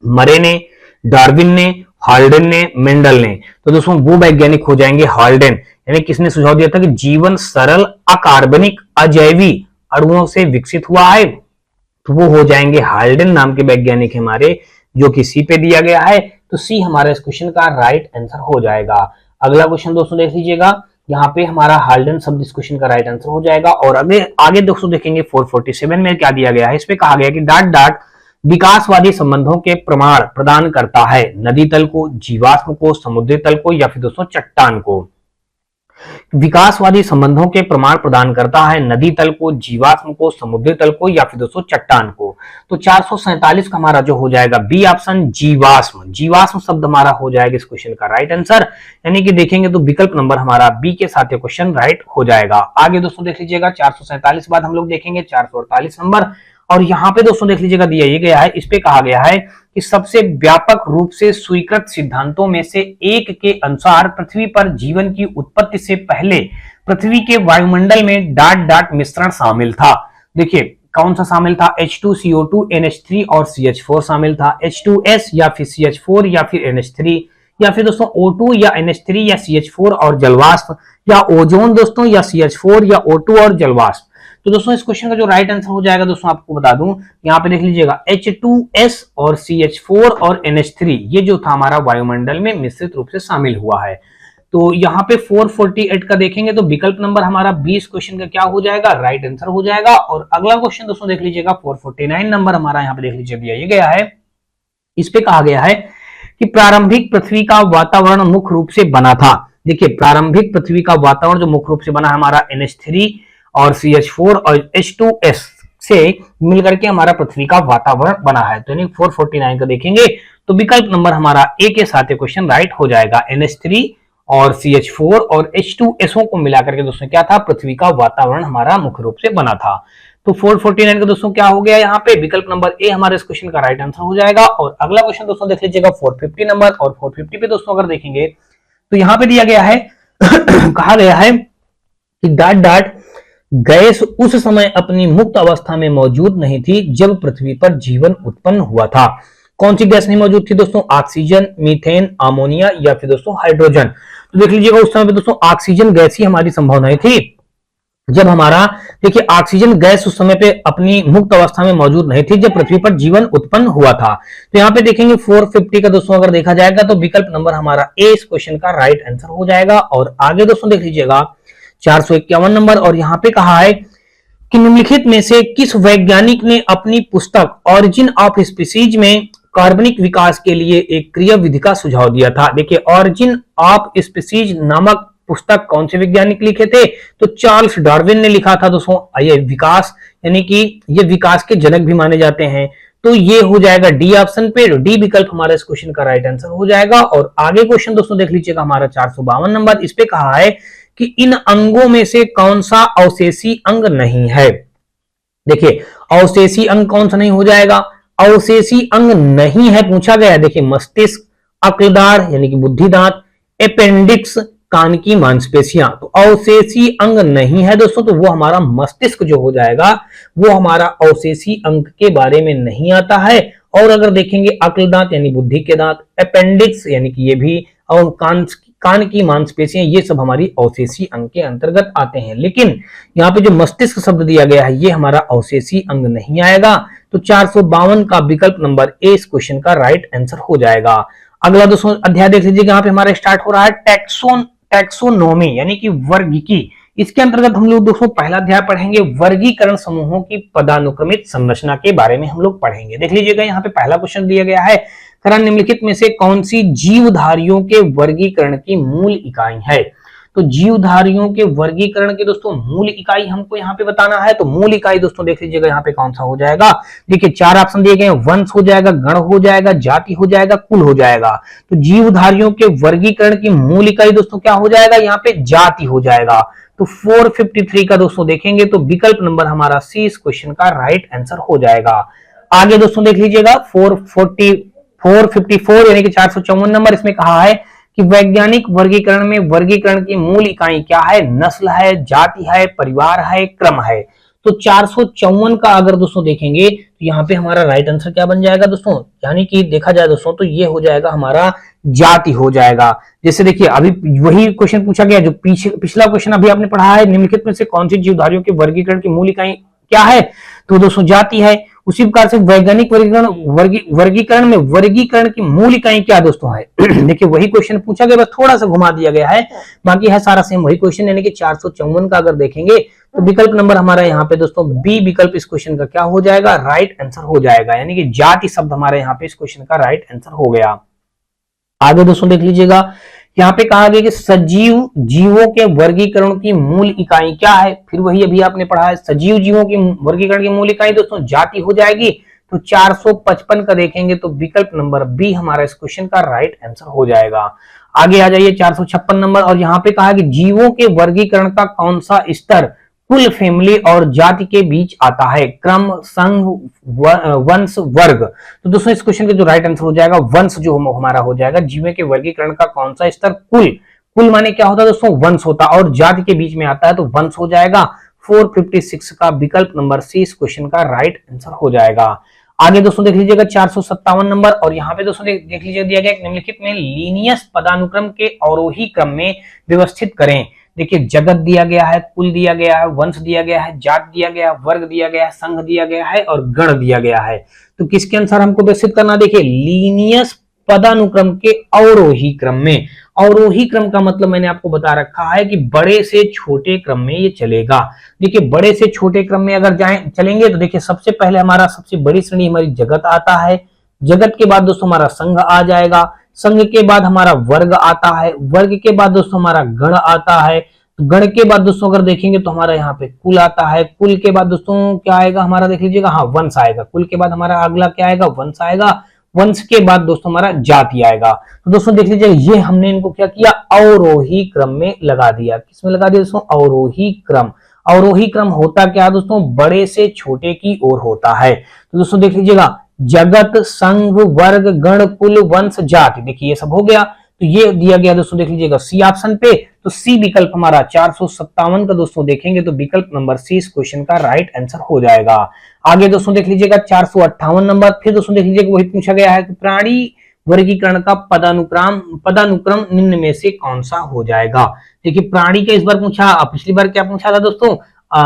मरे ने, डार्विन ने, हॉल्डेन ने, मेंडल ने। तो दोस्तों वो वैज्ञानिक हो जाएंगे हॉल्डेन, यानी किसने सुझाव दिया था कि जीवन सरल अकार्बनिक अजैवी अणुओं से विकसित हुआ है, तो वो हो जाएंगे हॉल्डेन नाम के वैज्ञानिक हमारे, जो कि सी पे दिया गया है। तो सी हमारा इस क्वेश्चन का राइट आंसर हो जाएगा। अगला क्वेश्चन दोस्तों देख लीजिएगा, यहाँ पे हमारा हॉल्डेन शब्द इस क्वेश्चन का राइट आंसर हो जाएगा। और आगे दोस्तों देखेंगे 447 में क्या दिया गया है, इस पे कहा गया कि डाट डाट विकासवादी संबंधों के प्रमाण प्रदान करता है नदी तल को, जीवाश्म को, समुद्री तल को या फिर दोस्तों चट्टान को। विकासवादी संबंधों के प्रमाण प्रदान करता है नदी तल को, जीवाश्म को, समुद्री तल को या फिर दोस्तों चट्टान को। तो 447 का हमारा जो हो जाएगा बी ऑप्शन जीवाश्म, जीवाश्म शब्द हमारा हो जाएगा इस क्वेश्चन का राइट आंसर, यानी कि देखेंगे तो विकल्प नंबर हमारा बी के साथ ये क्वेश्चन राइट हो जाएगा। आगे दोस्तों देख लीजिएगा 447 बाद हम लोग देखेंगे 448 नंबर, और यहाँ पे दोस्तों देख लीजिएगा दिया ये गया है, इस पे कहा गया है कि सबसे व्यापक रूप से स्वीकृत सिद्धांतों में से एक के अनुसार पृथ्वी पर जीवन की उत्पत्ति से पहले पृथ्वी के वायुमंडल में डाट डाट मिश्रण शामिल था। देखिए कौन सा शामिल था, H2CO2 NH3 और CH4 शामिल था। H2S या फिर CH4 या फिर NH3 या फिर दोस्तों O2 या NH3 या CH4 और जलवाष्प, या ओजोन दोस्तों या CH4 या O2 और जलवाष्प। तो दोस्तों इस क्वेश्चन का जो राइट आंसर हो जाएगा दोस्तों आपको बता दूं, यहाँ पे देख लीजिएगा H2S और CH4 और NH3 ये जो था हमारा वायुमंडल में मिश्रित रूप से शामिल हुआ है। तो यहाँ पे 448 का देखेंगे तो विकल्प नंबर हमारा 20 क्वेश्चन का क्या हो जाएगा, राइट आंसर हो जाएगा। और अगला क्वेश्चन दोस्तों देख लीजिएगा 449 नंबर हमारा यहाँ पे देख लीजिए दिया ये गया है, इस पे कहा गया है कि प्रारंभिक पृथ्वी का वातावरण मुख्य रूप से बना था। देखिए प्रारंभिक पृथ्वी का वातावरण जो मुख्य रूप से बना हमारा NH3 और CH4 और H2S से मिलकर के हमारा पृथ्वी का वातावरण बना है। तो यानी 449 का देखेंगे तो विकल्प नंबर हमारा ए के साथ क्वेश्चन राइट हो जाएगा। NH3 और CH4 और H2SO को मिलाकर के दोस्तों क्या था, पृथ्वी का वातावरण हमारा मुख्य रूप से बना था। तो 449 का दोस्तों क्या हो गया, यहाँ पे विकल्प नंबर ए हमारे इस क्वेश्चन का राइट आंसर हो जाएगा। और अगला क्वेश्चन दोस्तों देख लीजिएगा 450 नंबर, और 450 पे दोस्तों अगर देखेंगे तो यहाँ पे दिया गया है कहा गया है कि डॉट डॉट गैस उस समय अपनी मुक्त अवस्था में मौजूद नहीं थी जब पृथ्वी पर जीवन उत्पन्न हुआ था। कौन सी गैस नहीं मौजूद थी दोस्तों, ऑक्सीजन, मीथेन, अमोनिया या फिर दोस्तों हाइड्रोजन। तो देख लीजिएगा उस समय पे दोस्तों ऑक्सीजन गैस ही हमारी संभावनाएं थी। जब हमारा देखिए ऑक्सीजन गैस उस समय पे अपनी मुक्त अवस्था में मौजूद नहीं थी जब पृथ्वी पर जीवन उत्पन्न हुआ था। तो यहाँ पे देखेंगे 450 का दोस्तों अगर देखा जाएगा तो विकल्प नंबर हमारा ए इस क्वेश्चन का राइट आंसर हो जाएगा। और आगे दोस्तों देख लीजिएगा 451 नंबर, और यहाँ पे कहा है कि निम्नलिखित में से किस वैज्ञानिक ने अपनी पुस्तक ऑरिजिन ऑफ स्पीसीज में कार्बनिक विकास के लिए एक क्रियाविधि का सुझाव दिया था। देखिए ऑरिजिन ऑफ स्पीसीज नामक पुस्तक कौन से वैज्ञानिक लिखे थे, तो चार्ल्स डार्विन ने लिखा था दोस्तों। ये विकास यानी कि ये विकास के जनक भी माने जाते हैं। तो ये हो जाएगा डी ऑप्शन पे, डी विकल्प हमारा इस क्वेश्चन का राइट आंसर हो जाएगा। और आगे क्वेश्चन दोस्तों देख लीजिएगा हमारा 452 नंबर, इस पे कहा है कि इन अंगों में से कौन सा अवशेषी अंग नहीं है। देखिए अवशेषी अंग कौन सा नहीं हो जाएगा, अवशेषी अंग नहीं है पूछा गया। देखिए मस्तिष्क, अक्लदार यानी कि बुद्धि दांत, अपेंडिक्स कान की मांसपेशियां। तो अवशेषी अंग नहीं है दोस्तों, तो वो हमारा मस्तिष्क जो हो जाएगा वो हमारा अवशेषी अंग के बारे में नहीं आता है। और अगर देखेंगे अक्लदांत यानी बुद्धि के दांत, अपेंडिक्स यानी कि ये भी, और कान की मांसपेशियां, ये सब हमारी अवशेषी अंग के अंतर्गत आते हैं। लेकिन यहाँ पे जो मस्तिष्क शब्द दिया गया है ये हमारा अवशेषी अंग नहीं आएगा। तो 452 का विकल्प नंबर ए इस क्वेश्चन का राइट आंसर हो जाएगा। अगला दोस्तों अध्याय देख लीजिए, यहाँ पे हमारा स्टार्ट हो रहा है टैक्सोनॉमी यानी कि वर्गीकी। इसके अंतर्गत हम लोग दोस्तों पहला अध्याय पढ़ेंगे, वर्गीकरण समूहों की पदानुक्रमित संरचना के बारे में हम लोग पढ़ेंगे। देख लीजिएगा यहाँ पे पहला क्वेश्चन दिया गया है, निम्नलिखित में से कौन सी जीवधारियों के वर्गीकरण की मूल इकाई है। तो जीवधारियों के वर्गीकरण की दोस्तों मूल इकाई हमको यहाँ पे बताना है। तो मूल इकाई दोस्तों देख लीजिएगा यहाँ पे कौन सा हो जाएगा। देखिए 4 ऑप्शन दिए गए हैं, वंश हो जाएगा, गण हो जाएगा, जाति हो जाएगा, कुल हो जाएगा। तो जीवधारियों के वर्गीकरण की मूल इकाई दोस्तों क्या हो जाएगा, यहाँ पे जाति हो जाएगा। तो 453 का दोस्तों देखेंगे तो विकल्प नंबर हमारा सी इस क्वेश्चन का राइट आंसर हो जाएगा। आगे दोस्तों देख लीजिएगा 454 यानी कि 454 नंबर, इसमें कहा है कि वैज्ञानिक वर्गीकरण में वर्गीकरण की मूल इकाई क्या है, नस्ल है, जाति है, परिवार है, क्रम है। तो 454 का अगर दोस्तों देखेंगे तो यहाँ पे हमारा राइट आंसर क्या बन जाएगा दोस्तों, यानी कि देखा जाए दोस्तों तो ये हो जाएगा हमारा जाति हो जाएगा। जैसे देखिए अभी वही क्वेश्चन पूछा गया जो पिछला क्वेश्चन अभी आपने पढ़ा है, निम्नलिखित में से कौन सी जीवधारियों के वर्गीकरण की मूल इकाई क्या है, तो दोस्तों जाति है। उसी प्रकार से वैज्ञानिक वर्गीकरण में वर्गीकरण की मूल इकाई क्या दोस्तों है देखिए वही क्वेश्चन पूछा गया, बस थोड़ा सा घुमा दिया गया है, बाकी है सारा सेम वही क्वेश्चन। यानी कि 454 का अगर देखेंगे तो विकल्प नंबर हमारा यहाँ पे दोस्तों बी विकल्प इस क्वेश्चन का क्या हो जाएगा, राइट आंसर हो जाएगा। यानी कि जाति शब्द हमारे यहाँ पे इस क्वेश्चन का राइट आंसर हो गया। आगे दोस्तों देख लीजिएगा, यहाँ पे कहा गया कि सजीव जीवों के वर्गीकरण की मूल इकाई क्या है। फिर वही अभी आपने पढ़ा है, सजीव जीवों की वर्गीकरण की मूल इकाई दोस्तों जाति हो जाएगी। तो 455 का देखेंगे तो विकल्प नंबर बी हमारा इस क्वेश्चन का राइट आंसर हो जाएगा। आगे आ जाइए 456 नंबर, और यहाँ पे कहा कि जीवों के वर्गीकरण का कौन सा स्तर कुल, फैमिली और जाति के बीच आता है, क्रम, संघ, वंश, वर्ग। तो दोस्तों इस क्वेश्चन का जो राइट आंसर हो जाएगा वंश जो हमारा हो जाएगा। जीवों के वर्गीकरण का कौन सा स्तर, कुल, कुल माने क्या होता है दोस्तों, वंश होता है, और जाति के बीच में आता है तो वंश हो जाएगा। 456 का विकल्प नंबर सी इस क्वेश्चन का राइट आंसर हो जाएगा। आगे दोस्तों देख लीजिएगा 457 नंबर, और यहाँ पे दोस्तों देख लीजिए दिया गया निम्नलिखित में लीनियस पदानुक्रम के अवरोही क्रम में व्यवस्थित करें। देखिए जगत दिया गया है, कुल दिया गया है, वंश दिया गया है, जात दिया गया है, वर्ग दिया गया है, संघ दिया गया है और गण दिया गया है। तो किसके अनुसार हमको व्यवस्थित करना, देखिए लीनियस पदानुक्रम के अवरोही क्रम में। अवरोही क्रम का मतलब मैंने आपको बता रखा है कि बड़े से छोटे क्रम में ये चलेगा। देखिए बड़े से छोटे क्रम में अगर चलेंगे तो देखिए सबसे पहले हमारा सबसे बड़ी श्रेणी हमारी जगत आता है, जगत के बाद दोस्तों हमारा संघ आ जाएगा, संघ के बाद हमारा वर्ग आता है, वर्ग के बाद दोस्तों हमारा गण आता है, गण के बाद दोस्तों अगर देखेंगे तो हमारा यहाँ पे कुल आता है, कुल के बाद दोस्तों क्या आएगा हमारा देख लीजिएगा, हाँ वंश आएगा, कुल के बाद हमारा अगला क्या आएगा, वंश आएगा, वंश के बाद दोस्तों हमारा जाति आएगा। तो दोस्तों देख लीजिए, ये हमने इनको क्या किया, अवरोही क्रम में लगा दिया। किसमें लगा दिया दोस्तों, अवरोही क्रम। अवरोही क्रम होता क्या दोस्तों, बड़े से छोटे की ओर होता है। तो दोस्तों देख लीजिएगा, जगत, संघ, वर्ग, गण, कुल, वंश, जाति, देखिए ये सब हो गया। तो ये दिया गया दोस्तों, देख लीजिएगा सी ऑप्शन पे। तो सी विकल्प हमारा 457 का दोस्तों देखेंगे तो विकल्प नंबर सी इस क्वेश्चन का राइट आंसर हो जाएगा। आगे दोस्तों देख लीजिएगा 458 नंबर, फिर दोस्तों देख लीजिएगा वही पूछा गया है कि प्राणी वर्गीकरण का पदानुक्रम निम्न में से कौन सा हो जाएगा। देखिए प्राणी का इस बार पूछा, पिछली बार क्या पूछा था दोस्तों,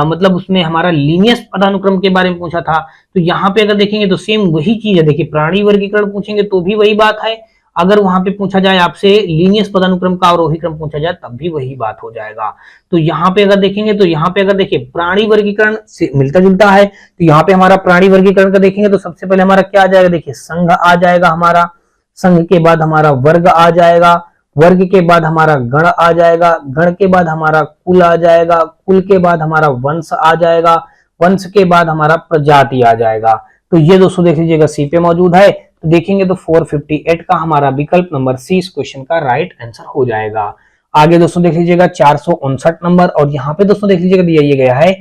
मतलब उसमें हमारा लीनियस पदानुक्रम के बारे में पूछा था। तो यहाँ पे अगर देखेंगे तो सेम वही चीज है। देखिए प्राणी वर्गीकरण पूछेंगे तो भी वही बात है, अगर वहां पे पूछा जाए आपसे लीनियस पदानुक्रम का अवरोही क्रम पूछा जाए तब भी वही बात हो जाएगा। तो यहाँ पे अगर देखेंगे तो यहाँ पे अगर देखिए प्राणी वर्गीकरण से मिलता जुलता है। तो यहाँ पे हमारा प्राणी वर्गीकरण का देखेंगे तो सबसे पहले हमारा क्या आ जाएगा, देखिए संघ आ जाएगा हमारा, संघ के बाद हमारा वर्ग आ जाएगा, वर्ग के बाद हमारा गण आ जाएगा, गण के बाद हमारा कुल आ जाएगा, कुल के बाद हमारा वंश आ जाएगा, वंश के बाद हमारा प्रजाति आ जाएगा। तो ये दोस्तों देख लीजिएगा सी पे मौजूद है। तो देखेंगे तो 458 का हमारा विकल्प नंबर सी इस क्वेश्चन का राइट आंसर हो जाएगा। आगे दोस्तों देख लीजिएगा 459 नंबर, और यहाँ पे दोस्तों देख लीजिएगा दिया गया है,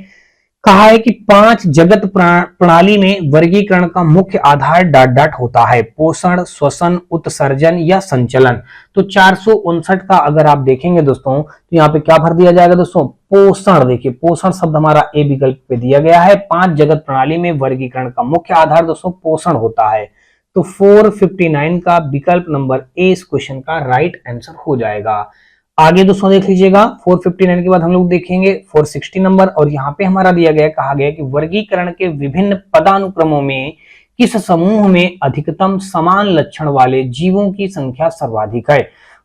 कहा है कि 5 जगत प्रणाली में वर्गीकरण का मुख्य आधार डॉट डॉट होता है, पोषण, श्वसन, उत्सर्जन या संचलन। तो 459 का अगर आप देखेंगे दोस्तों तो यहाँ पे क्या भर दिया जाएगा दोस्तों, पोषण। देखिए पोषण शब्द हमारा ए विकल्प पे दिया गया है। 5 जगत प्रणाली में वर्गीकरण का मुख्य आधार दोस्तों पोषण होता है। तो 459 का विकल्प नंबर ए इस क्वेश्चन का राइट आंसर हो जाएगा। आगे दोस्तों देख लीजिएगा 459 के बाद हम लोग देखेंगे 460 नंबर, और यहाँ पे हमारा दिया गया, कहा गया कि वर्गीकरण के विभिन्न पदानुक्रमों में किस समूह में अधिकतम समान लक्षण वाले जीवों की संख्या सर्वाधिक है।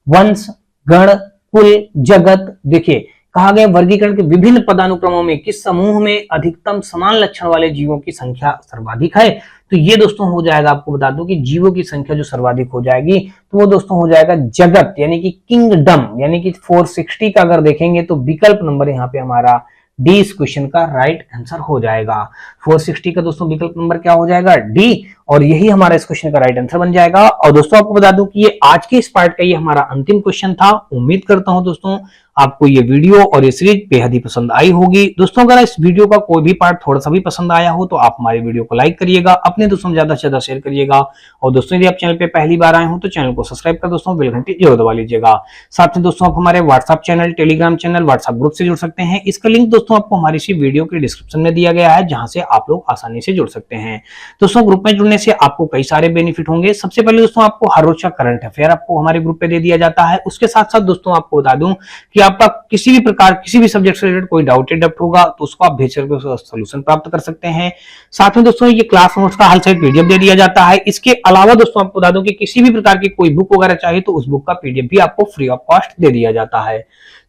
वंश, गण, कुल, जगत। देखिए कहा गया वर्गीकरण के विभिन्न पदानुक्रमों में किस समूह में अधिकतम समान लक्षण वाले जीवों की संख्या सर्वाधिक है। तो ये दोस्तों हो जाएगा, आपको बता दूं कि जीवों की संख्या जो सर्वाधिक हो जाएगी तो वो दोस्तों हो जाएगा जगत, यानी कि किंगडम, यानी कि 460 का अगर देखेंगे तो विकल्प नंबर यहाँ पे हमारा डी इस क्वेश्चन का राइट आंसर हो जाएगा। 460 का दोस्तों विकल्प नंबर क्या हो जाएगा, डी, और यही हमारा इस क्वेश्चन का राइट आंसर बन जाएगा। और दोस्तों आपको बता दूं कि ये आज के इस पार्ट का ये हमारा अंतिम क्वेश्चन था। उम्मीद करता हूं दोस्तों आपको ये वीडियो और ये सीरीज बेहद ही पसंद आई होगी। दोस्तों अगर इस वीडियो का कोई भी पार्ट थोड़ा सा भी पसंद आया हो तो आप हमारे वीडियो को लाइक करिएगा, अपने दोस्तों में ज्यादा से ज्यादा शेयर करिएगा, और दोस्तों यदि आप चैनल पे पहली बार आए हो तो चैनल को सब्सक्राइब कर दोस्तों बेल घंटी जरूर दबा लीजिएगा। साथ में दोस्तों आप हमारे WhatsApp channel, Telegram channel, WhatsApp group से जुड़ सकते हैं। इसका लिंक दोस्तों आपको हमारी इसी वीडियो के डिस्क्रिप्शन में दिया गया है, जहां से आप लोग आसानी से जुड़ सकते हैं। दोस्तों ग्रुप में जुड़ने से आपको कई सारे बेनिफिट होंगे। सबसे पहले दोस्तों आपको हर रोज का करंट अफेयर आपको हमारे ग्रुप पे दे दिया जाता है। उसके साथ साथ दोस्तों आपको बता दूं कि आपका किसी भी प्रकार किसी भी सब्जेक्ट से रिलेटेड कोई डाउटेड होगा तो उसको आप भेज करके उसका सॉल्यूशन प्राप्त कर सकते हैं। साथ में दोस्तों ये क्लास नोट्स का हल सहित पीडीएफ दे दिया जाता है। इसके अलावा दोस्तों आपको बता दूं कि किसी भी प्रकार की कोई बुक वगैरह चाहिए तो उस बुक का पीडीएफ भी आपको फ्री ऑफ कॉस्ट दे दिया जाता है।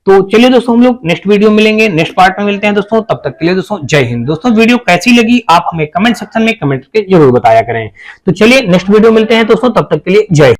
तो चलिए दोस्तों हम लोग नेक्स्ट वीडियो मिलेंगे, नेक्स्ट पार्ट में मिलते हैं दोस्तों। तब तक के लिए दोस्तों जय हिंद। दोस्तों वीडियो कैसी लगी आप हमें कमेंट सेक्शन में कमेंट करके जरूर बताया करें। तो चलिए नेक्स्ट वीडियो मिलते हैं दोस्तों, तब तक के लिए जय हिंद।